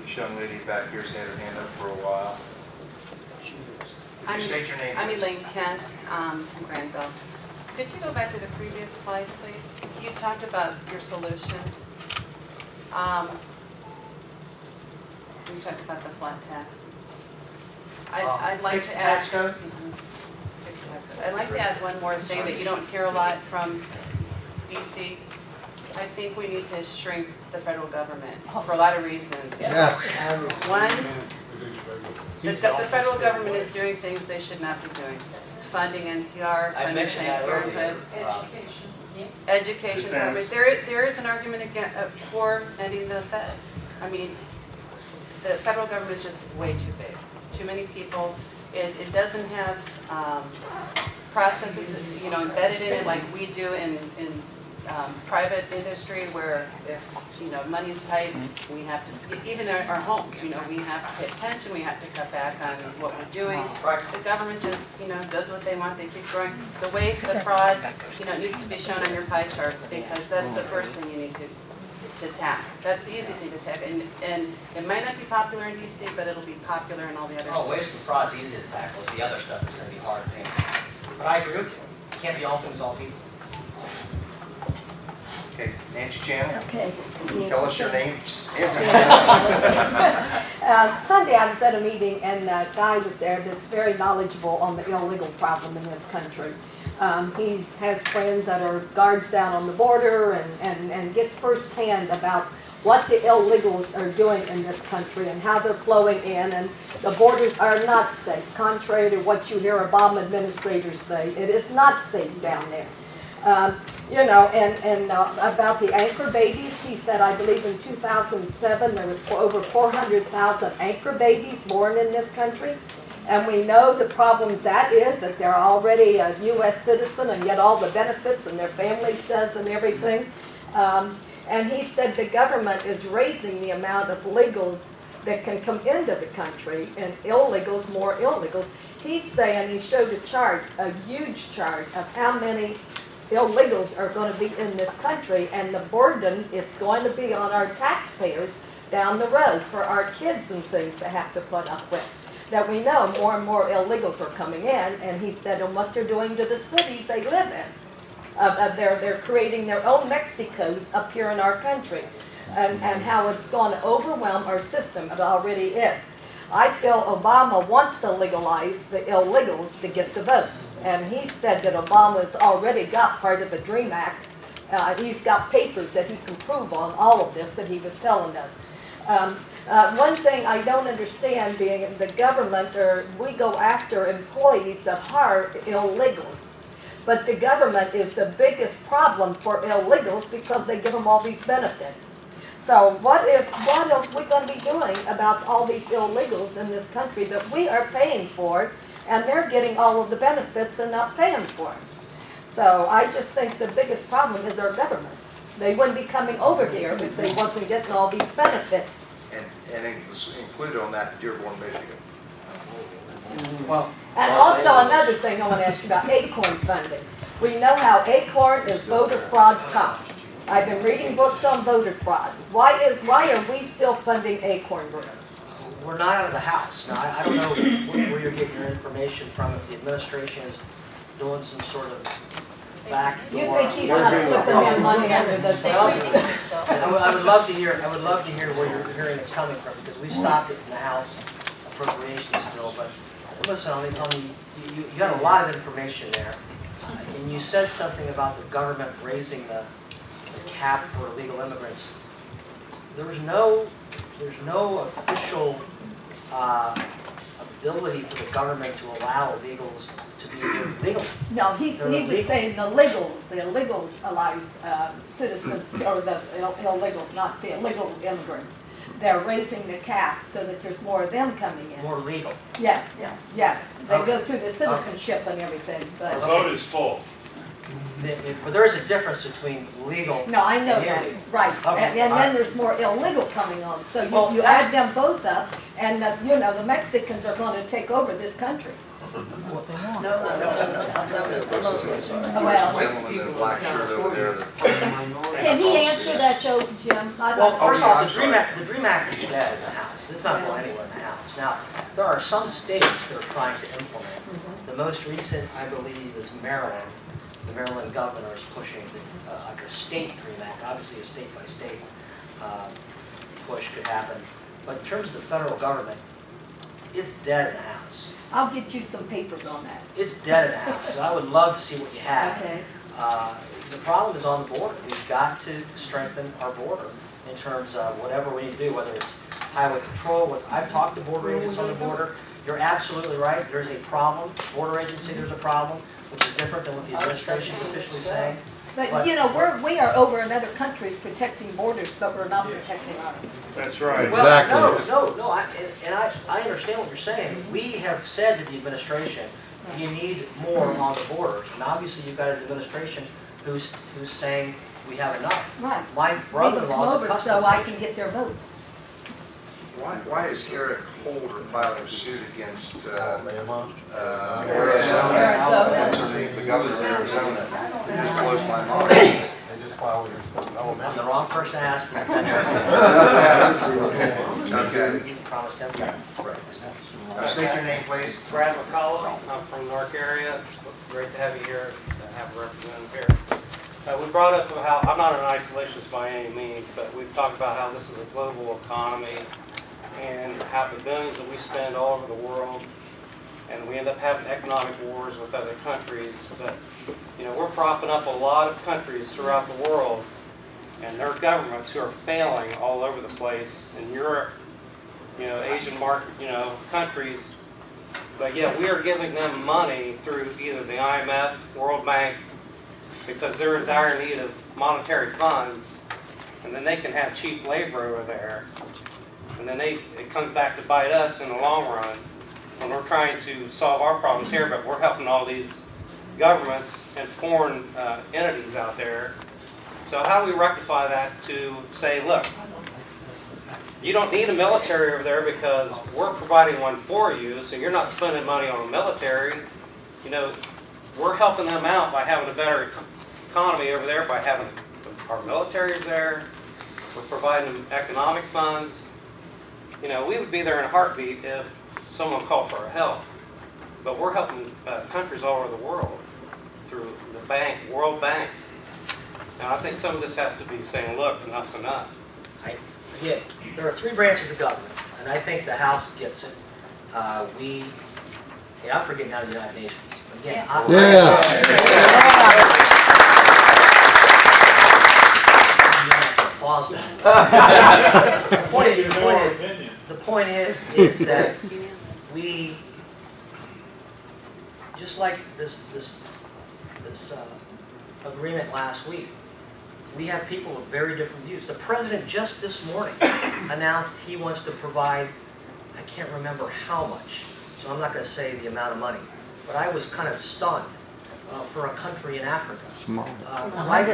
Q: This young lady back here's had her hand up for a while. Could you state your name?
T: I'm
Q: please?
T: Elaine Kent from Granville. Could you go back to the previous slide, please? You talked about your solutions. You talked about the flat tax. I'd like
B: Fixed
T: to add.
B: tax code?
T: Fixed tax code. I'd like to add one more thing that you don't hear a lot from DC. I think we need to shrink the federal government for a lot of reasons.
D: Yes.
T: One, the federal government is doing things they should not be doing. Funding NPR,
B: I
T: funding
B: mentioned that
T: Planned
B: earlier.
T: Parenthood, education.
J: Defense.
T: There is an argument for ending the Fed. I mean, the federal government is just way too big. Too many people. It doesn't have processes, you know, embedded in it like we do in private industry, where if, you know, money's tight, we have to, even our homes, you know, we have to pay attention, we have to cut back on what we're doing. The government just, you know, does what they want, they keep growing. The waste, the fraud, you know, it needs to be shown on your pie charts, because that's the first thing you need to tackle. That's the easy thing to tackle, and it might not be popular in DC, but it'll be popular in all the other states.
B: Oh, waste and fraud's easy to tackle. It's the other stuff that's going to be hard to tackle. But I agree with you. It can't be all things to all people.
Q: Okay, Nancy Chan.
U: Okay.
Q: Tell us your name.
U: Sunday I was at a meeting and a guy was there that's very knowledgeable on the illegal problem in this country. He has friends that are guards down on the border and gets firsthand about what the illegals are doing in this country and how they're flowing in, and the borders are not safe. Contrary to what you hear Obama administrators say, it is not safe down there. You know, and about the anchor babies, he said, I believe in 2007 there was over 400,000 anchor babies born in this country. And we know the problem that is, that they're already a U.S. citizen and get all the benefits and their families does and everything. And he said the government is raising the amount of illegals that can come into the country, and illegals, more illegals. He's saying, he showed a chart, a huge chart of how many illegals are going to be in this country, and the burden it's going to be on our taxpayers down the road for our kids and things to have to put up with. That we know more and more illegals are coming in, and he said, and what they're doing to the cities they live in. They're creating their own Mexicos up here in our country, and how it's going to overwhelm our system. It already is. I feel Obama wants to legalize the illegals to get the vote. And he said that Obama's already got part of the DREAM Act. He's got papers that he can prove on all of this that he was telling us. One thing I don't understand, being the government, or we go after employees that hire illegals. But the government is the biggest problem for illegals because they give them all these benefits. So what are we going to be doing about all these illegals in this country that we are paying for, and they're getting all of the benefits and not paying for them? So I just think the biggest problem is our government. They wouldn't be coming over here if they wasn't getting all these benefits.
Q: And it was included on that Dearborn, Michigan.
B: Well,
U: and also another thing I want to ask you about ACORN funding. We know how ACORN is voter fraud top. I've been reading books on voter fraud. Why are we still funding ACORN groups?
B: We're not out of the house. Now, I don't know where you're getting your information from, if the administration is doing some sort of backdoor.
U: You think he's not slipping in money under the
B: Well, I would love to hear where you're hearing it's coming from, because we stopped it in the House appropriations bill. But listen, you got a lot of information there, and you said something about the government raising the cap for illegal immigrants. There's no official ability for the government to allow illegals to be illegal.
U: No, he
B: They're
U: was
B: illegal.
U: saying the illegals allows citizens, or the illegals, not the illegal immigrants. They're raising the cap so that there's more of them coming in.
B: More legal.
U: Yeah, yeah. They
B: Okay.
U: go through the citizenship and everything,
J: Our
U: but.
J: vote is full.
B: But there is a difference between legal
U: No, I know
B: and
U: that,
B: illegal.
U: right.
B: Okay,
U: And
B: all right.
U: then there's more illegal coming on. So
B: Well,
U: you
B: that's-
U: add them both up, and, you know, the Mexicans are going to take over this country.
B: What they want.
U: Well,
Q: Gentleman in the black shirt over there.
U: can he answer that though, Jim?
B: Well, first off, the Dream Act is dead in the House. It's not going anywhere in the House. Now, there are some states that are trying to implement. The most recent, I believe, is Maryland. The Maryland governor is pushing like a state Dream Act. Obviously, a state-by-state push could happen. But in terms of the federal government, it's dead in the House.
U: I'll get you some papers on that.
B: It's dead in the House, so I would love to see what you have.
U: Okay.
B: The problem is on the border. We've got to strengthen our border in terms of whatever we need to do, whether it's highway patrol. I've talked to border agents on the border. You're absolutely right. There's a problem. Border agency, there's a problem, which is different than what the administration's officially saying.
U: But, you know, we are over in other countries protecting borders, but we're not protecting ours.
J: That's right.
B: Well, no, I understand what you're saying. We have said to the administration, you need more on the borders. And obviously, you've got an administration who's saying we have enough.
U: Right.
B: My brother-in-law is a
U: Over
B: customs
U: so I
B: agent.
U: can get their votes.
Q: Why is Eric Holder filing suit against,
U: Arizona.
Q: the governor of Arizona? It just blows my mind.
D: They just filed it.
B: I'm the wrong person to ask to defend
Q: Okay.
B: You promised him.
Q: State your name, please.
G: Brad McCullough, I'm from Newark area. It's great to have you here, to have a representative here. We brought up how, I'm not an isolationist by any means, but we've talked about how this is a global economy and how the billions that we spend all over the world, and we end up having economic wars with other countries. But, you know, we're propping up a lot of countries throughout the world, and their governments who are failing all over the place in Europe, you know, Asian market, you know, countries. But yet we are giving them money through either the IMF, World Bank, because they're in dire need of monetary funds, and then they can have cheap labor over there, and then it comes back to bite us in the long run when we're trying to solve our problems here, but we're helping all these governments and foreign entities out there. So how do we rectify that to say, look, you don't need a military over there because we're providing one for you, so you're not spending money on a military. You know, we're helping them out by having a better economy over there, by having our militaries there. We're providing them economic funds. You know, we would be there in a heartbeat if someone called for our help. But we're helping countries all over the world through the bank, World Bank. And I think some of this has to be saying, look, enough's enough.
B: Again, there are three branches of government, and I think the House gets it. I'm forgetting how the United Nations. Again, applause me. The point is that we, just like this agreement last week, we have people with very different views. The president just this morning announced he wants to provide, I can't remember how much, so I'm not going to say the amount of money, but I was kind of stunned for a country in Africa. Right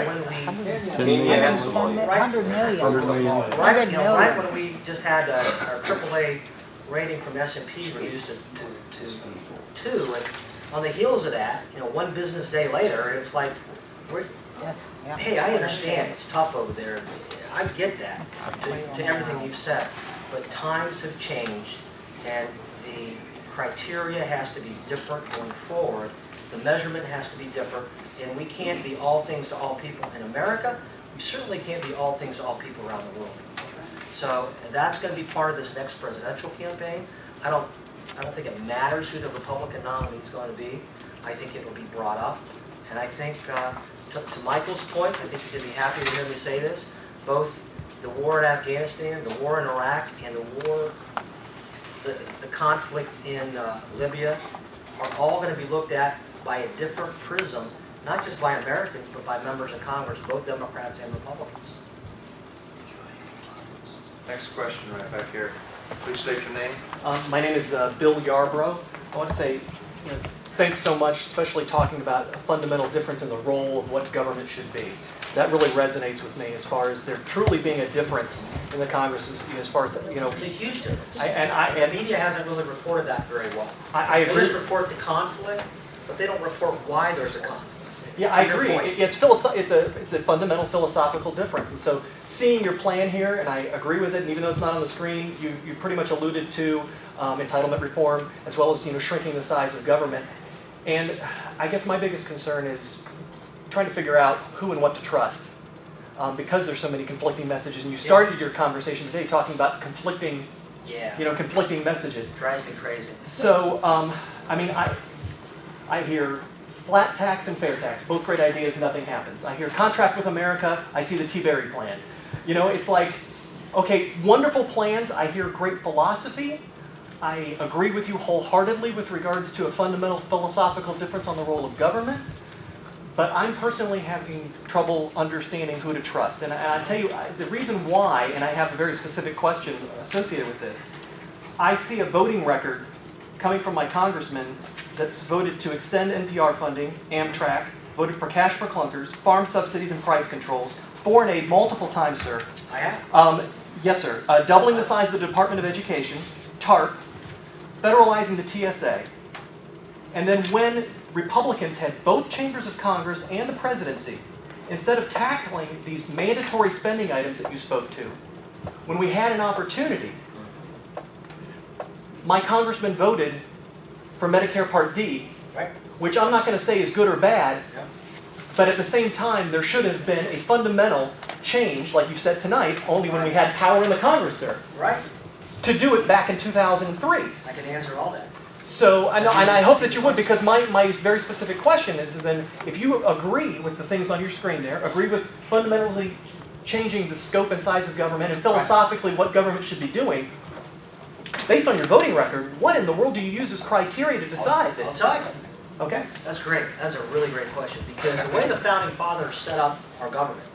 B: when we just had our AAA rating from S&P reduced to 2, and on the heels of that, you know, one business day later, it's like, hey, I understand it's tough over there. I get that, to everything you've said. But times have changed, and the criteria has to be different going forward. The measurement has to be different, and we can't be all things to all people in America. We certainly can't be all things to all people around the world. So that's going to be part of this next presidential campaign. I don't think it matters who the Republican nominee is going to be. I think it will be brought up. And I think, to Michael's point, I think you're going to be happy to hear me say this, both the war in Afghanistan, the war in Iraq, and the war the conflict in Libya are all going to be looked at by a different prism, not just by Americans, but by members of Congress, both Democrats and Republicans.
Q: Next question right back here. Please state your name.
L: My name is Bill Yarbrough. I want to say thanks so much, especially talking about a fundamental difference in the role of what government should be. That really resonates with me as far as there truly being a difference in the Congress as far as,
B: There's a huge difference.
L: The
B: The media hasn't really reported that very well.
L: I agree.
B: They just report the conflict, but they don't report why there's a conflict.
L: Yeah, I
B: To your
L: agree.
B: point.
L: It's a fundamental philosophical difference. And so seeing your plan here, and I agree with it, and even though it's not on the screen, you pretty much alluded to entitlement reform as well as shrinking the size of government. And I guess my biggest concern is trying to figure out who and what to trust because there's so many conflicting messages. And you started your conversation today talking about conflicting messages.
B: Drives me crazy.
L: So, I hear flat tax and fair tax, both great ideas, nothing happens. I hear contract with America, I see the Tiberi plan. It's like, okay, wonderful plans, I hear great philosophy. I agree with you wholeheartedly with regards to a fundamental philosophical difference on the role of government, but I'm personally having trouble understanding who to trust. And I tell you, the reason why, and I have a very specific question associated with this, I see a voting record coming from my congressman that's voted to extend NPR funding, Amtrak, voted for cash for clunkers, farm subsidies and price controls, foreign aid multiple times, sir.
B: I have?
L: Yes, sir. Doubling the size of the Department of Education, TARP, federalizing the TSA. And then when Republicans had both chambers of Congress and the presidency, instead of tackling these mandatory spending items that you spoke to, when we had an opportunity, my congressman voted for Medicare Part D, which I'm not going to say is good or bad, but at the same time, there should have been a fundamental change, like you said tonight, only when we had power in the Congress, sir.
B: Right.
L: To do it back in 2003.
B: I can answer all that.
L: So, and I hope that you would, because my very specific question is then, if you agree with the things on your screen there, agree with fundamentally changing the scope and size of government and philosophically what government should be doing, based on your voting record, what in the world do you use as criteria to decide this?
B: I'll tell you.
L: Okay.
B: That's great. That's a really great question, because the way the founding fathers set up our government,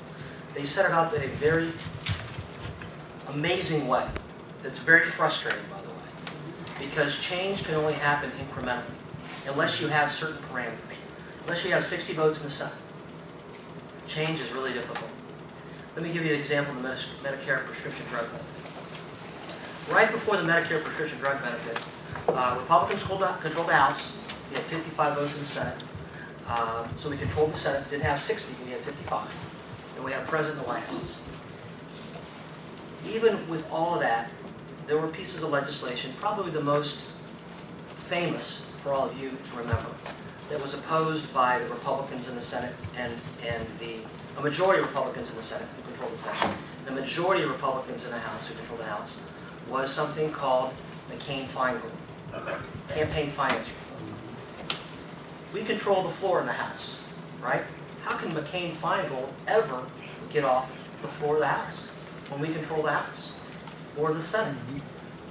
B: they set it up in a very amazing way. That's very frustrating, by the way, because change can only happen incrementally, unless you have certain parameters. Unless you have 60 votes in the Senate, change is really difficult. Let me give you an example of the Medicare prescription drug benefit. Right before the Medicare prescription drug benefit, Republicans controlled the House. We had 55 votes in the Senate. So we controlled the Senate. Didn't have 60, we had 55. And we had a president in the White House. Even with all of that, there were pieces of legislation, probably the most famous for all of you to remember, that was opposed by the Republicans in the Senate and a majority of Republicans in the Senate who controlled the Senate. The majority of Republicans in the House who controlled the House was something called McCain-Feingold, campaign finance reform. We control the floor in the House, right? How can McCain-Feingold ever get off the floor of the House when we control the House or the Senate?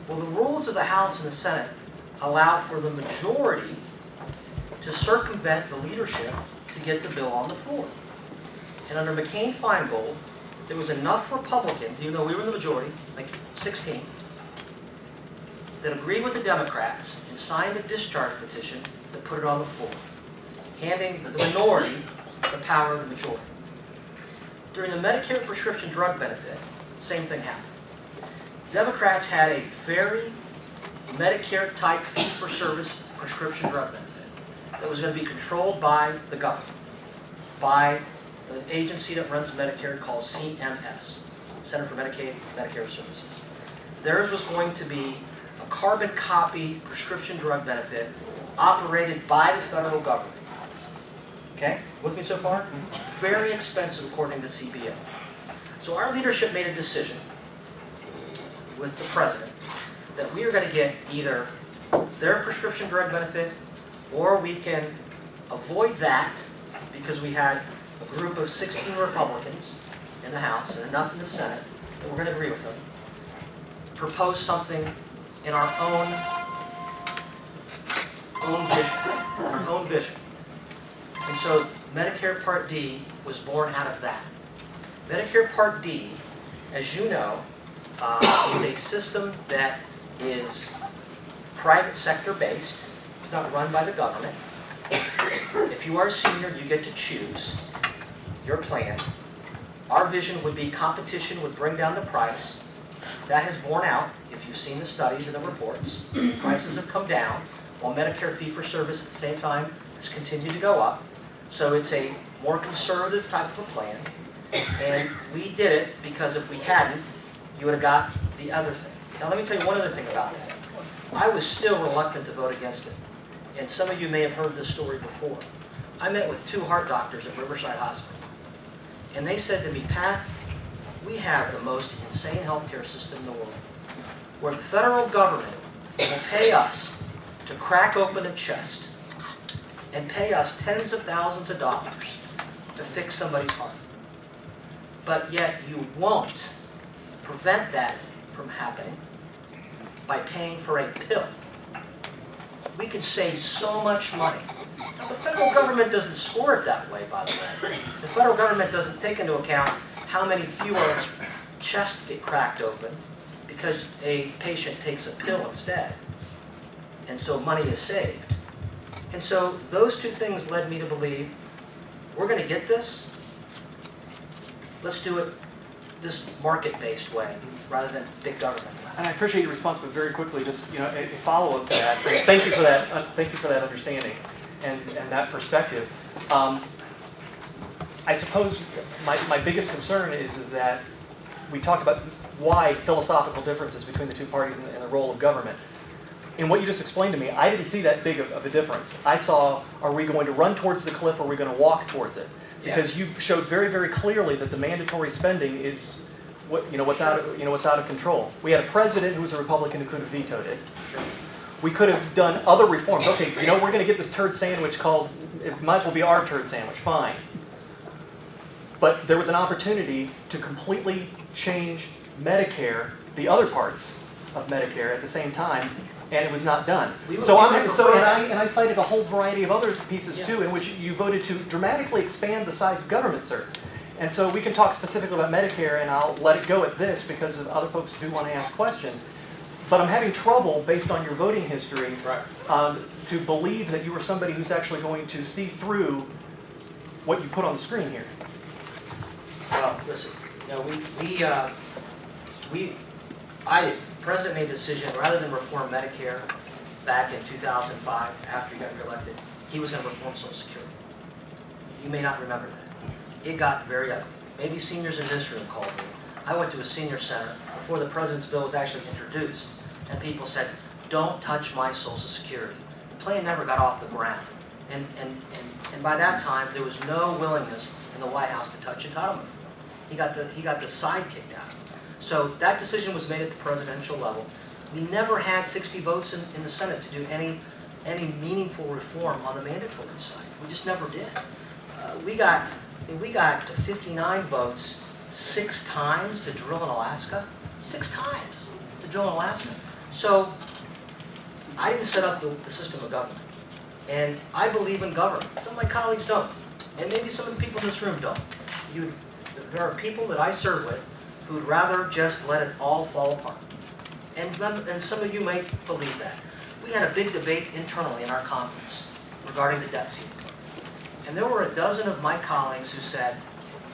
B: Well, the rules of the House and the Senate allow for the majority to circumvent the leadership to get the bill on the floor. And under McCain-Feingold, there was enough Republicans, even though we were in the majority, like 16, that agreed with the Democrats and signed a discharge petition that put it on the floor, handing the minority the power of the majority. During the Medicare prescription drug benefit, same thing happened. Democrats had a very Medicare-type fee-for-service prescription drug benefit that was going to be controlled by the government, by an agency that runs Medicare called CMS, Center for Medicaid and Medicare Services. Theirs was going to be a carbon copy prescription drug benefit operated by the federal government. Okay, with me so far? Very expensive according to CBO. So our leadership made a decision with the president that we are going to get either their prescription drug benefit, or we can avoid that because we had a group of 16 Republicans in the House and enough in the Senate that we're going to agree with them, propose something in our own vision. And so Medicare Part D was born out of that. Medicare Part D, as you know, is a system that is private sector based. It's not run by the government. If you are a senior, you get to choose your plan. Our vision would be competition would bring down the price. That has borne out, if you've seen the studies and the reports. Prices have come down, while Medicare fee-for-service at the same time has continued to go up. So it's a more conservative type of a plan. And we did it because if we hadn't, you would have got the other thing. Now let me tell you one other thing about that. I was still reluctant to vote against it. And some of you may have heard this story before. I met with 2 heart doctors at Riverside Hospital. And they said to me, Pat, we have the most insane healthcare system in the world, where the federal government will pay us to crack open a chest and pay us tens of thousands of dollars to fix somebody's heart. But yet you won't prevent that from happening by paying for a pill. We could save so much money. Now, the federal government doesn't score it that way, by the way. The federal government doesn't take into account how many fewer chests get cracked open because a patient takes a pill instead. And so money is saved. And so those 2 things led me to believe, we're going to get this. Let's do it this market-based way rather than big government.
L: And I appreciate your response, but very quickly, just a follow-up to that. Thank you for that. Thank you for that understanding and that perspective. I suppose my biggest concern is that we talked about wide philosophical differences between the 2 parties and the role of government. In what you just explained to me, I didn't see that big of a difference. I saw, are we going to run towards the cliff or are we going to walk towards it? Because you showed very, very clearly that the mandatory spending is what's out of control. We had a president who was a Republican who could have vetoed it. We could have done other reforms. Okay, we're going to get this turd sandwich called, it might as well be our turd sandwich, fine. But there was an opportunity to completely change Medicare, the other parts of Medicare at the same time, and it was not done. And I cited a whole variety of other pieces too, in which you voted to dramatically expand the size of government, sir. And so we can talk specifically about Medicare, and I'll let it go at this because of other folks who do want to ask questions. But I'm having trouble, based on your voting history, to believe that you are somebody who's actually going to see through what you put on the screen here.
B: Well, listen, the President made a decision, rather than reform Medicare back in 2005, after he got reelected, he was going to reform Social Security. You may not remember that. It got very ugly. Maybe seniors in this room called me. I went to a senior center before the President's bill was actually introduced, and people said, don't touch my Social Security. The plan never got off the ground. And by that time, there was no willingness in the White House to touch entitlement reform. He got the side kicked out. So that decision was made at the presidential level. We never had 60 votes in the Senate to do any meaningful reform on the mandatory side. We just never did. We got 59 votes 6 times to drill in Alaska. 6 times to drill in Alaska. So I didn't set up the system of government. And I believe in government. Some of my colleagues don't. And maybe some of the people in this room don't. There are people that I serve with who'd rather just let it all fall apart. And some of you may believe that. We had a big debate internally in our conference regarding the debt ceiling. And there were a dozen of my colleagues who said,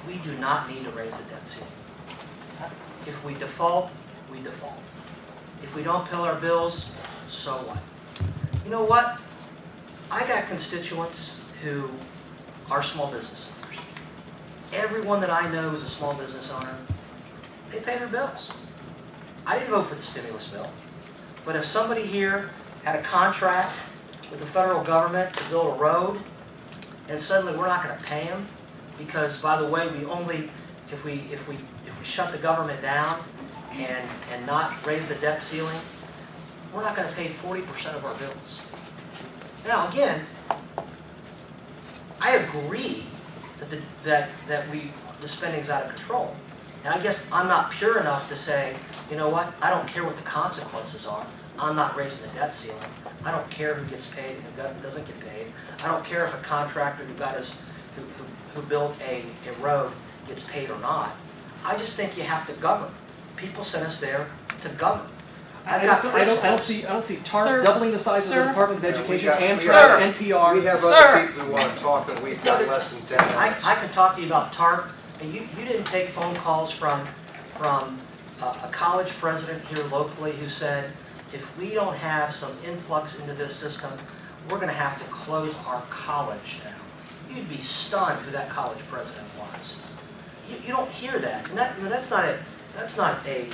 B: we do not need to raise the debt ceiling. If we default, we default. If we don't pay our bills, so what? You know what? I got constituents who are small business owners. Everyone that I know is a small business owner. They pay their bills. I didn't vote for the stimulus bill. But if somebody here had a contract with the federal government to build a road, and suddenly we're not going to pay them because, by the way, we only, if we shut the government down and not raise the debt ceiling, we're not going to pay 40% of our bills. Now, again, I agree that the spending's out of control. And I guess I'm not pure enough to say, you know what, I don't care what the consequences are. I'm not raising the debt ceiling. I don't care who gets paid and who doesn't get paid. I don't care if a contractor who built a road gets paid or not. I just think you have to govern. People sent us there to govern.
L: I don't see TARP
E: Sir,
L: doubling the size of the
E: sir.
L: Department of Education and
E: Sir.
L: NPR.
A: We have
E: Sir.
A: other people who want to talk, and we've got less than 10 minutes.
B: I can talk to you about TARP, and you didn't take phone calls from a college president here locally who said, if we don't have some influx into this system, we're going to have to close our college down. You'd be stunned who that college president was. You don't hear that, and that's not a.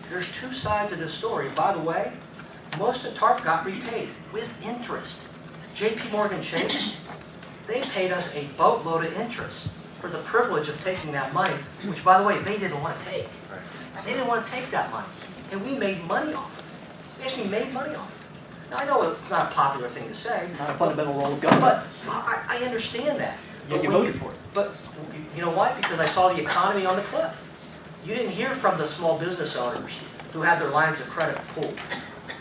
B: There's two sides of the story. By the way, most of TARP got repaid with interest. J.P. Morgan Chase, they paid us a boatload of interest for the privilege of taking that money, which, by the way, they didn't want to take. They didn't want to take that money, and we made money off of it. We actually made money off of it. Now, I know it's not a popular thing to say.
L: It's not a fundamental role of government.
B: But I understand that.
L: Yet you voted for it.
B: But you know why? Because I saw the economy on the cliff. You didn't hear from the small business owners who had their lines of credit pulled.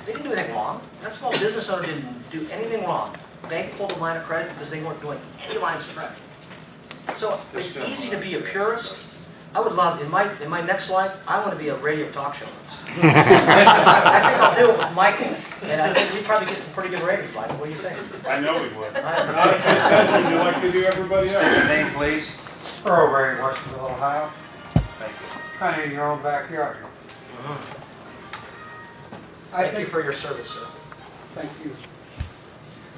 B: They didn't do anything wrong. That small business owner didn't do anything wrong. The bank pulled a line of credit because they weren't doing any lines of credit. So it's easy to be a purist. I would love, in my next life, I want to be a radio talk show host. I think I'll do it with Michael, and I think we'd probably get some pretty good ratings, Michael. What do you think?
N: I know we would.
I: Not if it's century, like they do everybody else.
A: Your name, please.
F: Earl Ray, Westonville, Ohio.
A: Thank you.
F: Kind of in your own backyard.
B: Thank you for your service, sir.
F: Thank you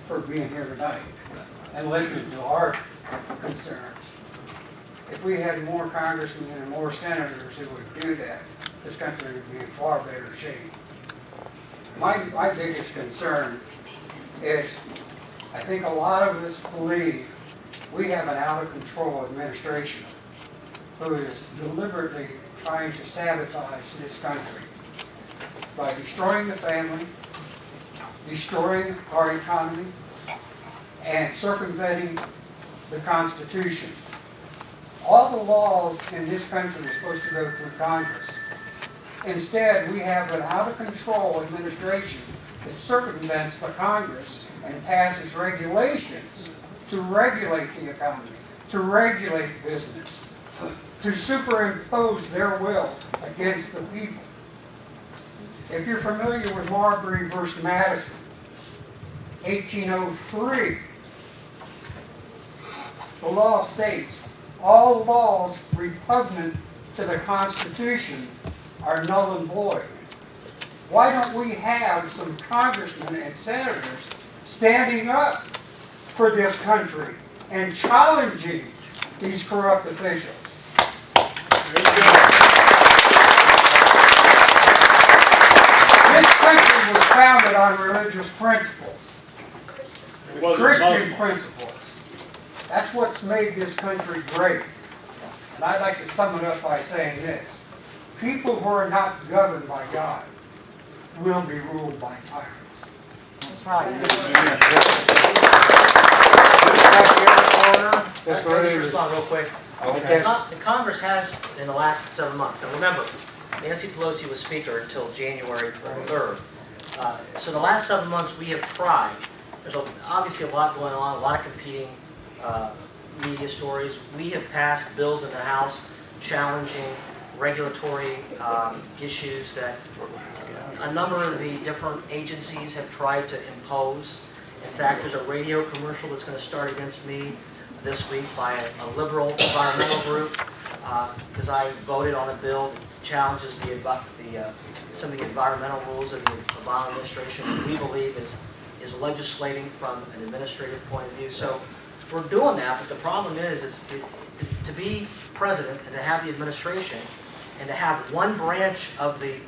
F: for being here tonight and listening to our concerns. If we had more congressmen and more senators who would do that, this country would be in far better shape. My biggest concern is I think a lot of us believe we have an out-of-control administration who is deliberately trying to sabotage this country by destroying the family, destroying our economy, and circumventing the Constitution. All the laws in this country are supposed to go through Congress. Instead, we have an out-of-control administration that circumvents the Congress and passes regulations to regulate the economy, to regulate business, to superimpose their will against the people. If you're familiar with Marbury versus Madison, 1803, the law states, all laws repugnant to the Constitution are null and void. Why don't we have some congressmen and senators standing up for this country and challenging these corrupt officials? This country was founded on religious principles, Christian principles. That's what's made this country great. And I'd like to sum it up by saying this. People who are not governed by God will be ruled by tyrants.
B: That's right.
F: That's
B: Let me just respond real quick.
F: Okay.
B: The Congress has, in the last 7 months, now remember, Nancy Pelosi was Speaker until January 3rd. So the last 7 months we have tried. There's obviously a lot going on, a lot of competing media stories. We have passed bills in the House challenging regulatory issues that a number of the different agencies have tried to impose. In fact, there's a radio commercial that's going to start against me this week by a liberal environmental group because I voted on a bill that challenges some of the environmental rules of the Obama administration, which we believe is legislating from an administrative point of view. So we're doing that, but the problem is to be president and to have the administration and to have one branch of the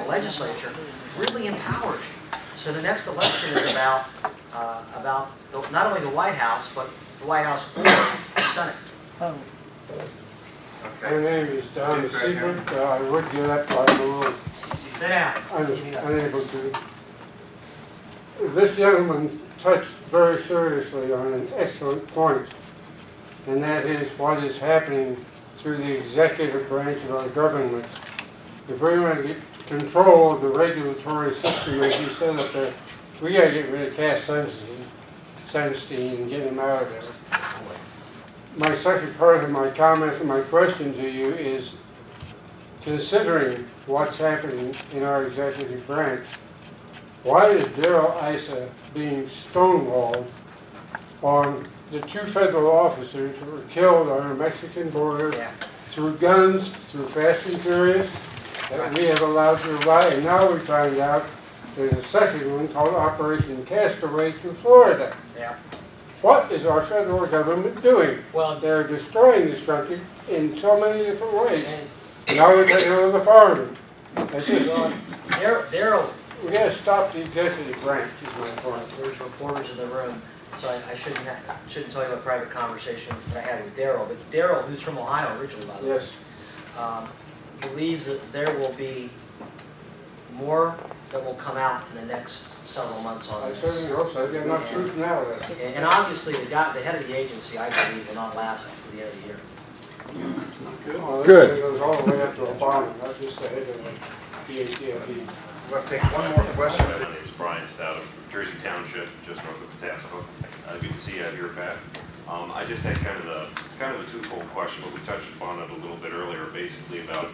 B: legislature really empowers you. So the next election is about not only the White House, but the White House or the Senate.
F: My name is Don Seibert. I would get up, but I'm a little
B: Sit down.
F: unable to. This gentleman touched very seriously on an excellent point, and that is what is happening through the executive branch of our government. If we want to control of the regulatory system as you set up there. We gotta get rid of Cass Sunstein and get him out of there. My second part of my comment and my question to you is, considering what's happening in our executive branch, why is Darrell Issa being stonewalled on the 2 federal officers who were killed on our Mexican border through guns, through Fast and Furious, that we have allowed to buy, and now we find out there's a second one called Operation Castaway through Florida.
B: Yeah.
F: What is our federal government doing?
B: Well,
F: they're destroying this country in so many different ways. Now we're taking over the farming. That's just,
B: Darrell,
F: we gotta stop the executive branch, is my point.
B: there's reporters in the room, so I shouldn't tell you a private conversation that I had with Darrell. But Darrell, who's from Ohio originally, by the way, believes that there will be more that will come out in the next several months on this.
F: I certainly hope so. I've got enough truth now.
B: And obviously, the head of the agency, I believe, will not last until the end of the year.
F: Well,
O: Good.
F: It goes all the way up to Obama, not just the head of the PATFE.
A: We'll take one more question.
M: My name is Brian Stout of Jersey Township, just north of Patapsco. Good to see you out here, Pat. I just had kind of a twofold question, but we touched upon it a little bit earlier, basically about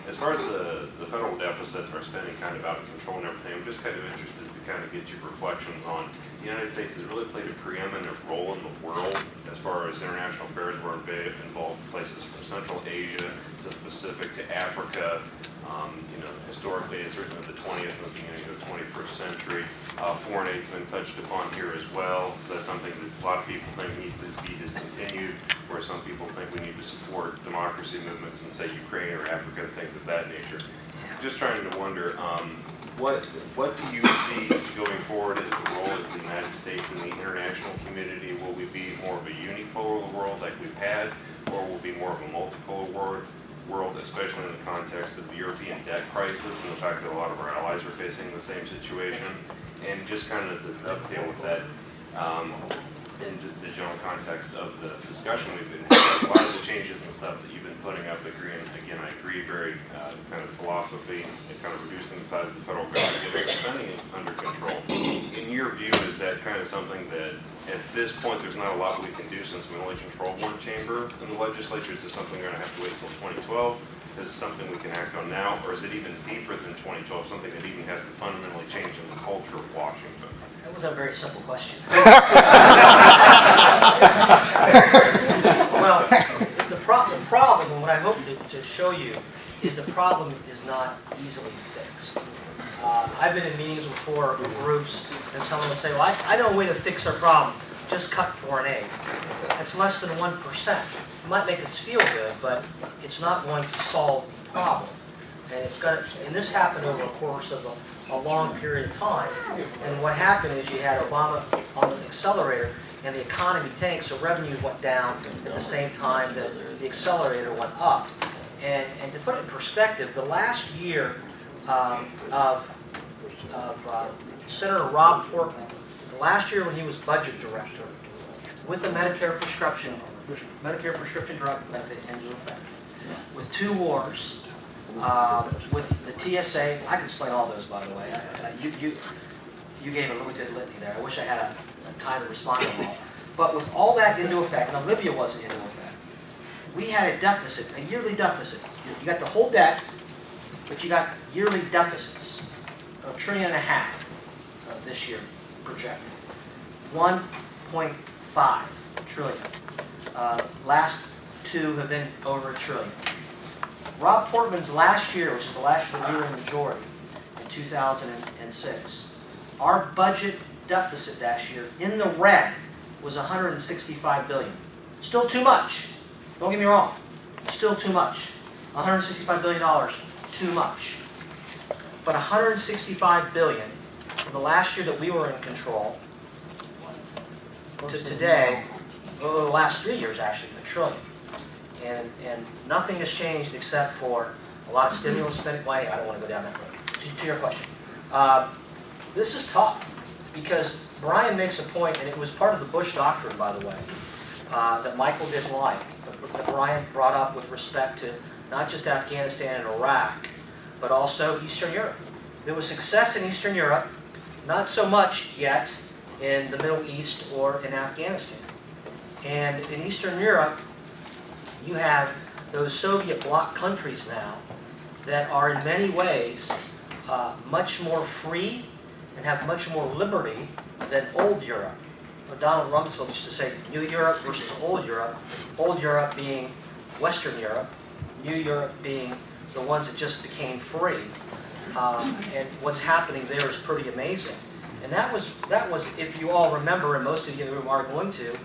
M: as far as the federal deficit or spending kind of out of control and everything. I'm just kind of interested to kind of get your reflections on the United States has really played a preeminent role in the world as far as international affairs. We're involved in places from Central Asia to the Pacific to Africa. Historically, it's certainly the 20th and the beginning of the 21st century. Foreign aid's been touched upon here as well. So that's something that a lot of people think needs to be discontinued, where some people think we need to support democracy movements in, say, Ukraine or Africa, things of that nature. Just trying to wonder, what do you see going forward as the role of the United States in the international community? Will we be more of a unipolar world like we've had, or will we be more of a multipolar world, especially in the context of the European debt crisis and the fact that a lot of our allies are facing the same situation? And just kind of to dovetail with that, in the general context of the discussion we've been having, a lot of the changes and stuff that you've been putting up, again, I agree, very kind of philosophy and kind of reducing the size of the federal government, getting spending under control. In your view, is that kind of something that at this point there's not a lot we can do since we only control one chamber in the legislature? Is this something we're going to have to wait until 2012? Is it something we can act on now? Or is it even deeper than 2012, something that even has to fundamentally change in the culture of Washington?
B: That was a very simple question. Well, the problem, and what I hope to show you, is the problem is not easily fixed. I've been in meetings before with groups, and someone will say, well, I know a way to fix our problem. Just cut foreign aid. That's less than 1%. It might make us feel good, but it's not going to solve the problem. And this happened over a course of a long period of time. And what happened is you had Obama on the accelerator, and the economy tanked, so revenue went down at the same time that the accelerator went up. And to put it in perspective, the last year of Senator Rob Portman, the last year when he was budget director, with the Medicare prescription drug benefit into effect, with 2 wars, with the TSA, I can explain all those, by the way. You gave a really good litany there. I wish I had a time to respond to them all. But with all that into effect, now Libya wasn't into effect, we had a deficit, a yearly deficit. You got the whole debt, but you got yearly deficits, $1.5 trillion this year projected, 1.5 trillion. Last 2 have been over $1 trillion. Rob Portman's last year, which is the last year we were in the majority, in 2006, our budget deficit that year in the red was $165 billion. Still too much. Don't get me wrong. Still too much. $165 billion, too much. But $165 billion from the last year that we were in control to today, the last 3 years actually, $1 trillion. And nothing has changed except for a lot of stimulus spending. Well, I don't want to go down that road. To your question. This is tough because Brian makes a point, and it was part of the Bush doctrine, by the way, that Michael didn't like, that Brian brought up with respect to not just Afghanistan and Iraq, but also Eastern Europe. There was success in Eastern Europe, not so much yet in the Middle East or in Afghanistan. And in Eastern Europe, you have those Soviet bloc countries now that are in many ways much more free and have much more liberty than old Europe. Donald Rumsfeld used to say New Europe versus Old Europe being Western Europe, New Europe being the ones that just became free. And what's happening there is pretty amazing. And that was, if you all remember, and most of you are going to,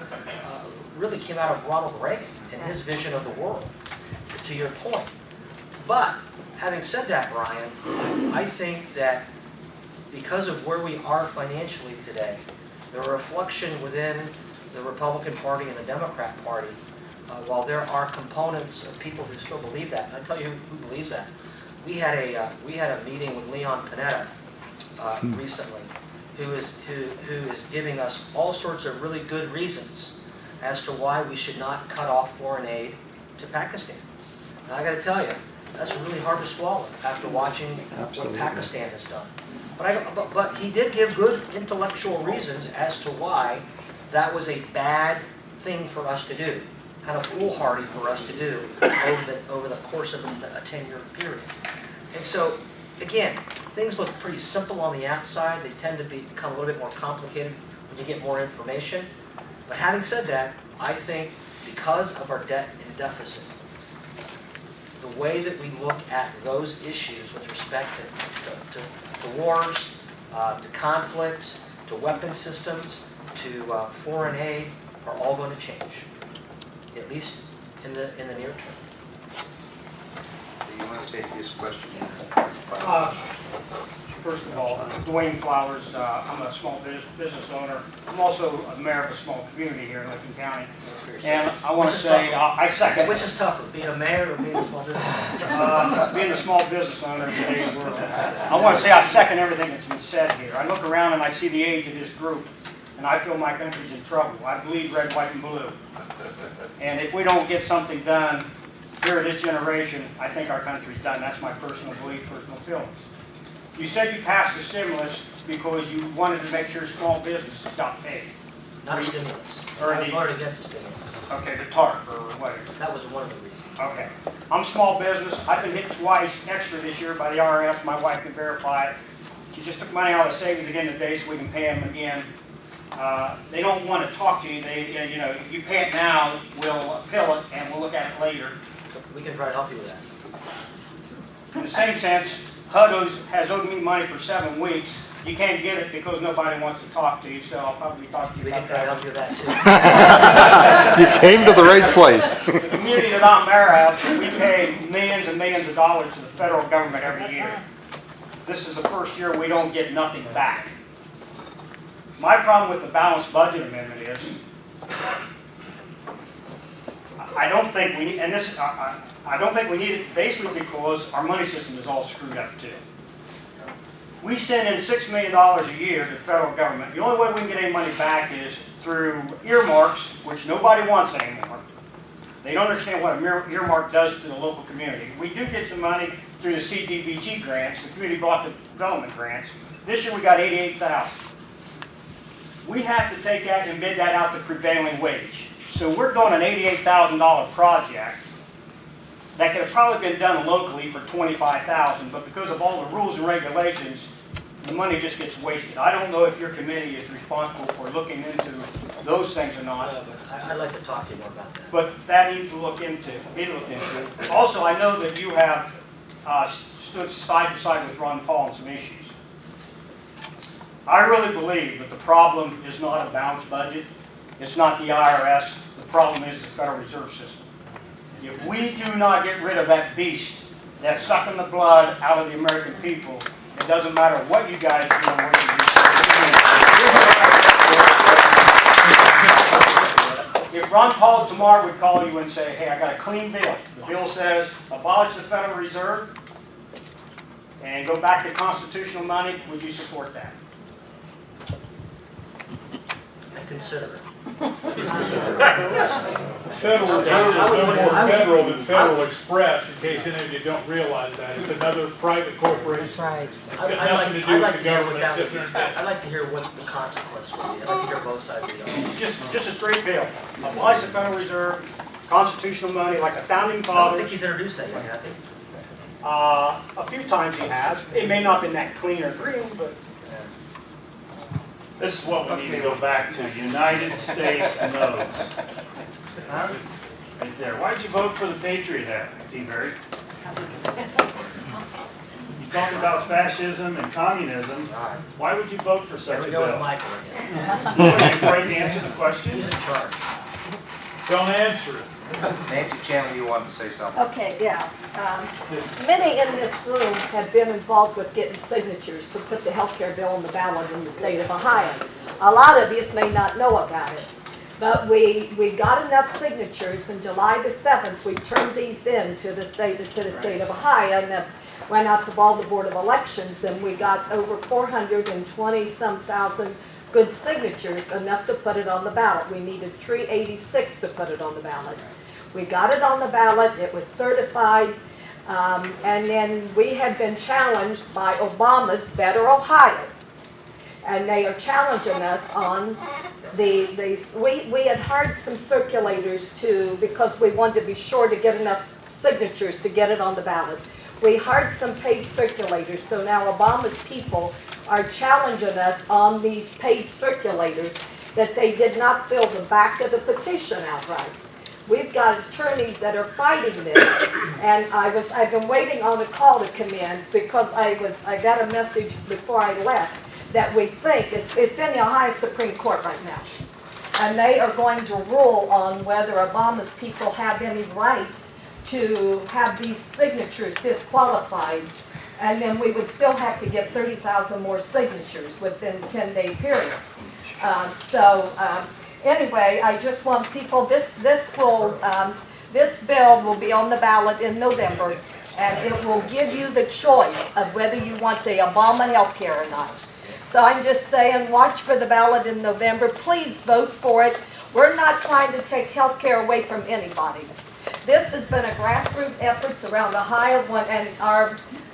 B: really came out of Ronald Reagan and his vision of the world, to your point. But, having said that, Brian, I think that because of where we are financially today, the reflection within the Republican Party and the Democrat Party, while there are components of people who still believe that, and I tell you who believes that. We had a meeting with Leon Panetta recently, who is giving us all sorts of really good reasons as to why we should not cut off foreign aid to Pakistan. Now I got to tell you, that's really hard to swallow after watching what Pakistan has done. But he did give good intellectual reasons as to why that was a bad thing for us to do, kind of foolhardy for us to do over the course of a 10-year period. And so, again, things look pretty simple on the outside. They tend to become a little bit more complicated when you get more information. But having said that, I think because of our debt and deficit, the way that we look at those issues with respect to wars, to conflicts, to weapon systems, to foreign aid, are all going to change, at least in the near term.
A: Do you want to take this question?
H: First of all, Dwayne Flowers, I'm a small business owner. I'm also a mayor of a small community here in Lincoln County. And I want to say, I second.
B: Which is tougher, being a mayor or being a small business owner?
H: Being a small business owner in today's world. I want to say I second everything that's been said here. I look around and I see the age of this group, and I feel my country's in trouble. I bleed red, white, and blue. And if we don't get something done here this generation, I think our country's done. That's my personal belief, personal feelings. You said you passed the stimulus because you wanted to make sure small businesses got paid.
B: Not stimulus.
H: I
B: voted against the stimulus.
H: Okay, the TARP or whatever.
B: That was one of the reasons.
H: Okay. I'm small business. I've been hit twice extra this year by the IRS. My wife can verify it. She just took money out of the savings again today so we can pay them again. They don't want to talk to you. You pay it now, we'll appeal it, and we'll look at it later.
B: So we can try to help you with that.
H: In the same sense, HUD has owed me money for 7 weeks. You can't get it because nobody wants to talk to you, so I'll probably talk to you about that. We can try to help you with that too.
O: You came to the right place.
H: The community that I'm mayor of, we pay millions and millions of dollars to the federal government every year. This is the first year we don't get nothing back. My problem with the balanced budget amendment is, I don't think we need, and this, I don't think we need it basically because our money system is all screwed up too. We send in $6 million a year to the federal government. The only way we can get any money back is through earmarks, which nobody wants anymore. They don't understand what an earmark does to the local community. We do get some money through the CDBG grants, the Community Block Development grants. This year we got $88,000. We have to take that and bid that out to prevailing wage. So we're doing an $88,000 project that could have probably been done locally for $25,000, but because of all the rules and regulations, the money just gets wasted. I don't know if your committee is responsible for looking into those things or not.
B: I'd like to talk to you more about that.
H: But that needs to look into. Also, I know that you have stood side by side with Ron Paul on some issues. I really believe that the problem is not a balanced budget. It's not the IRS. The problem is the Federal Reserve System. If we do not get rid of that beast that's sucking the blood out of the American people, it doesn't matter what you guys do and what you do. If Ron Paul tomorrow would call you and say, hey, I got a clean bill. The bill says abolish the Federal Reserve and go back to constitutional money, would you support that?
B: I consider it.
I: Federal Reserve is no more federal than Federal Express, in case any of you don't realize that. It's another private corporation. That's right. It's got nothing to do with the government, it's just their name.
B: I'd like to hear what the consequence would be. I'd like to hear both sides of the argument.
H: Just a straight bill. Applies to Federal Reserve, constitutional money, like a founding
B: I don't
H: father.
B: think he's introduced that yet, has he?
H: A few times he has. It may not have been that clean or green, but
J: This is what we need to go back to, United States knows.
B: Huh?
J: Right there. Why did you vote for the Patriot Act, Tiberi? You talk about fascism and communism. Why would you vote for such a
B: There we
J: bill?
B: go with Michael again.
J: Are you afraid to answer the question?
B: He's in charge.
I: Don't answer it.
Q: Nancy Chandler, you wanted to say something?
U: Okay, yeah. Many in this room have been involved with getting signatures to put the health care bill on the ballot in the state of Ohio. A lot of you may not know about it, but we got enough signatures, and July the 7th, we turned these in to the state of Ohio, and went out to all the Board of Elections, and we got over 420-some thousand good signatures, enough to put it on the ballot. We needed 386 to put it on the ballot. We got it on the ballot, it was certified, and then we had been challenged by Obama's Better Ohio. And they are challenging us on we had hired some circulators because we wanted to be sure to get enough signatures to get it on the ballot. We hired some paid circulators, so now Obama's people are challenging us on these paid circulators that they did not fill the back of the petition outright. We've got attorneys that are fighting this, and I've been waiting on a call to come in because I got a message before I left that we think it's in the Ohio Supreme Court right now, and they are going to rule on whether Obama's people have any right to have these signatures disqualified, and then we would still have to get 30,000 more signatures within a 10-day period. Anyway, I just want people, this bill will be on the ballot in November, and it will give you the choice of whether you want the Obama health care or not. So I'm just saying, watch for the ballot in November. Please vote for it. We're not trying to take health care away from anybody. This has been a grassroots effort around Ohio, and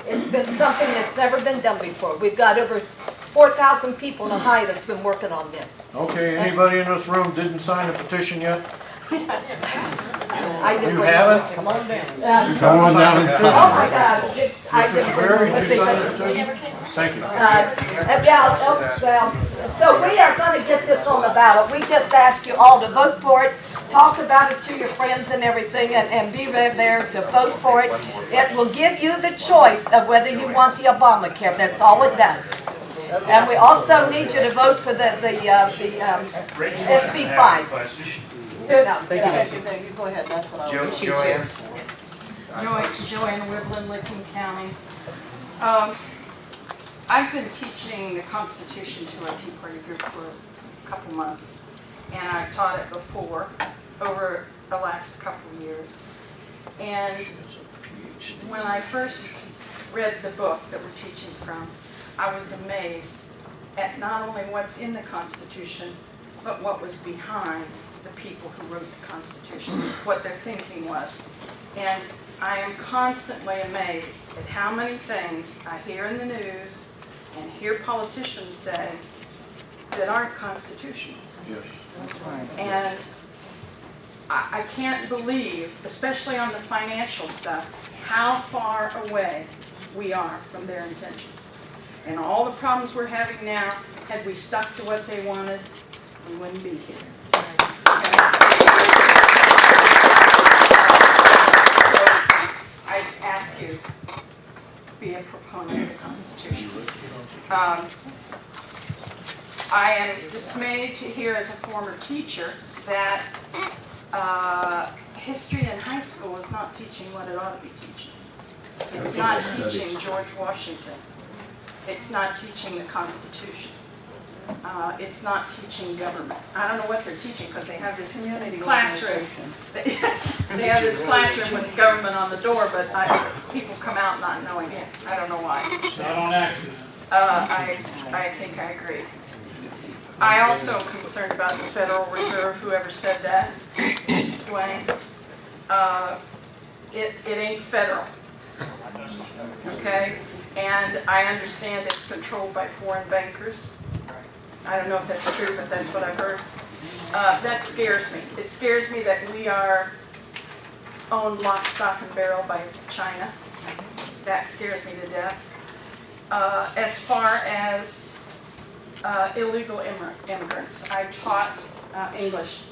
U: it's been something that's never been done before. We've got over 4,000 people in Ohio that's been working on this.
N: Okay, anybody in this room didn't sign the petition yet?
U: I did.
N: You haven't? Come on down.
U: Come on down and sit. Oh my God. I did.
N: Thank you.
U: So we are going to get this on the ballot. We just ask you all to vote for it. Talk about it to your friends and everything, and be there to vote for it. It will give you the choice of whether you want the Obamacare. That's all it does. And we also need you to vote for the SB 5.
E: Thank you. Go ahead, that's what I was.
Q: Joanne?
E: Joanne Whiblin, Licking County. I've been teaching the Constitution to a Tea Party group for a couple months, and I've taught it before, over the last couple of years. And when I first read the book that we're teaching from, I was amazed at not only what's in the Constitution, but what was behind the people who wrote the Constitution, what their thinking was. And I am constantly amazed at how many things I hear in the news and hear politicians say that aren't constitutional.
N: Yes.
E: That's right. And I can't believe, especially on the financial stuff, how far away we are from their intention. And all the problems we're having now, had we stuck to what they wanted, we wouldn't be here. So I ask you, be a proponent of the Constitution. I am dismayed to hear as a former teacher that history in high school is not teaching what it ought to be teaching. It's not teaching George Washington. It's not teaching the Constitution. It's not teaching government. I don't know what they're teaching because they have this classroom. They have this classroom with government on the door, but people come out not knowing it. I don't know why.
I: Not on accident.
E: I think I agree. I also am concerned about the Federal Reserve, whoever said that. Dwayne, it ain't federal. Okay? And I understand it's controlled by foreign bankers. I don't know if that's true, but that's what I heard. That scares me. It scares me that we are owned lock, stock, and barrel by China. That scares me to death. As far as illegal immigrants, I taught English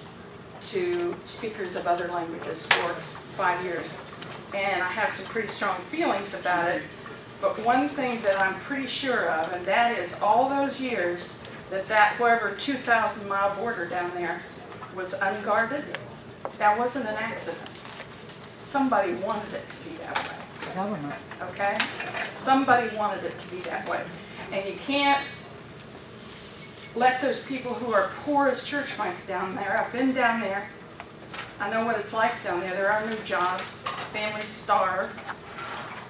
E: to speakers of other languages for 5 years. And I have some pretty strong feelings about it. But one thing that I'm pretty sure of, and that is all those years that whoever 2,000-mile border down there was unguarded, that wasn't an accident. Somebody wanted it to be that way.
C: Government.
E: Okay? Somebody wanted it to be that way. And you can't let those people who are poor as church mice down there, I've been down there, I know what it's like down there. There are no jobs, families starve,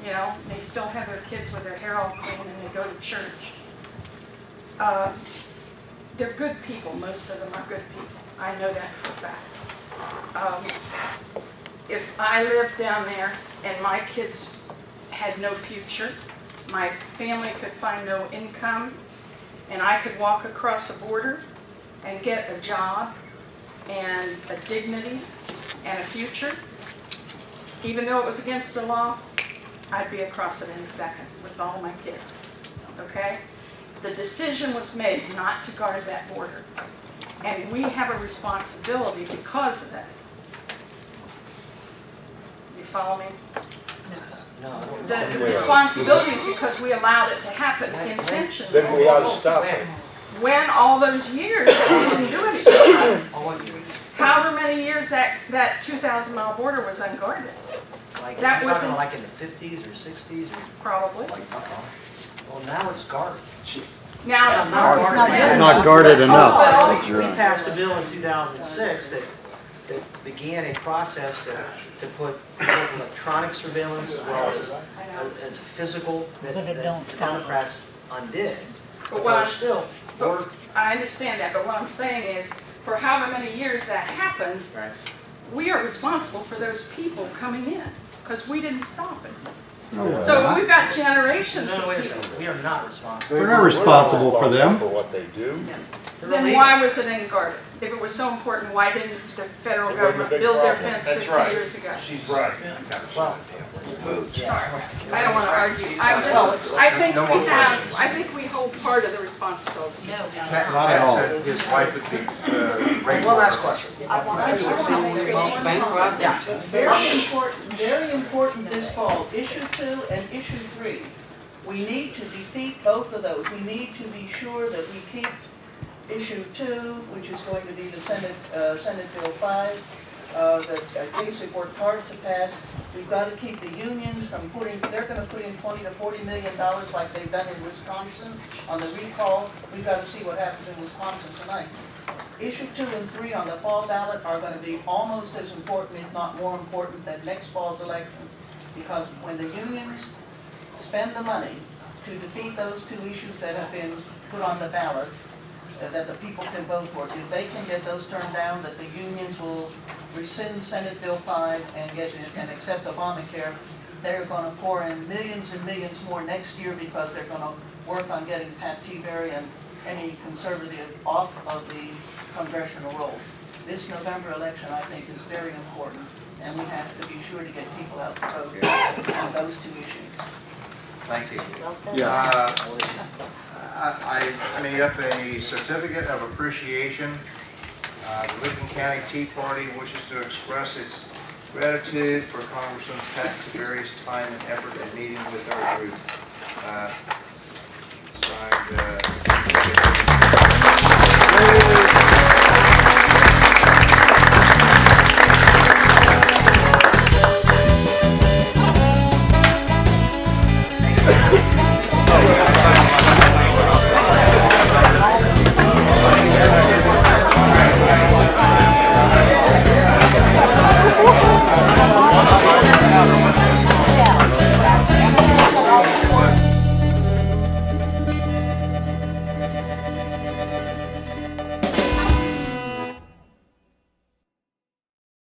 E: you know, they still have their kids with their hair all clean and they go to church. They're good people, most of them are good people. I know that for a fact. If I lived down there and my kids had no future, my family could find no income, and I could walk across the border and get a job and a dignity and a future, even though it was against the law, I'd be across it in a second with all my kids, okay? The decision was made not to guard that border, and we have a responsibility because of that. You follow me?
B: No.
E: The responsibility is because we allowed it to happen intentionally.
V: Then we ought to stop it.
E: When all those years, we didn't do anything. However many years that 2,000-mile border was unguarded.
B: Like,
E: That
B: you're talking
E: wasn't-
B: like in the 50s or 60s? Or,
E: Probably.
B: well, now it's guarded.
E: Now it's not
B: guarded.
E: guarded.
V: Not guarded enough.
B: We passed a bill in 2006 that began a process to put both electronic surveillance as well as physical that the Democrats undid.
E: But what I'm
B: still,
E: I understand that, but what I'm saying is, for however many years that happened, we are responsible for those people coming in, because we didn't stop it. So we've got generations
B: no, wait a
E: of people.
B: second. We are not responsible.
V: We're not responsible for them. For what they do.
E: Then why was it unguarded? If it was so important, why didn't the federal
V: It wasn't a
E: government
V: big
E: build their
V: problem.
E: fence 50 years ago?
V: She's right.
B: Well,
E: I don't want to argue. I think we hold part of the responsibility.
Q: Pat said his wife would be
B: one last question.
C: Very important this fall, issue 2 and issue 3. We need to defeat both of those. We need to be sure that we keep issue 2, which is going to be the Senate Bill 5, that Kasich worked hard to pass. We've got to keep the unions from they're going to put in $20 to $40 million like they've done in Wisconsin on the recall. We've got to see what happens in Wisconsin tonight. Issue 2 and 3 on the fall ballot are going to be almost as important, if not more important, than next fall's election. Because when the unions spend the money to defeat those 2 issues that have been put on the ballot, that the people can vote for, if they can get those turned down, that the unions will rescind Senate Bill 5 and accept Obamacare, they're going to pour in millions and millions more next year because they're going to work on getting Pat Tiberi and any conservative off of the congressional roll. This November election, I think, is very important, and we have to be sure to get people out to vote on those 2 issues.
Q: Thank you.
V: Yeah.
Q: I made up a certificate of appreciation. The Lincoln County Tea Party wishes to express its gratitude for Congressman Pat Tiberi's time and effort in meeting with our group. Signed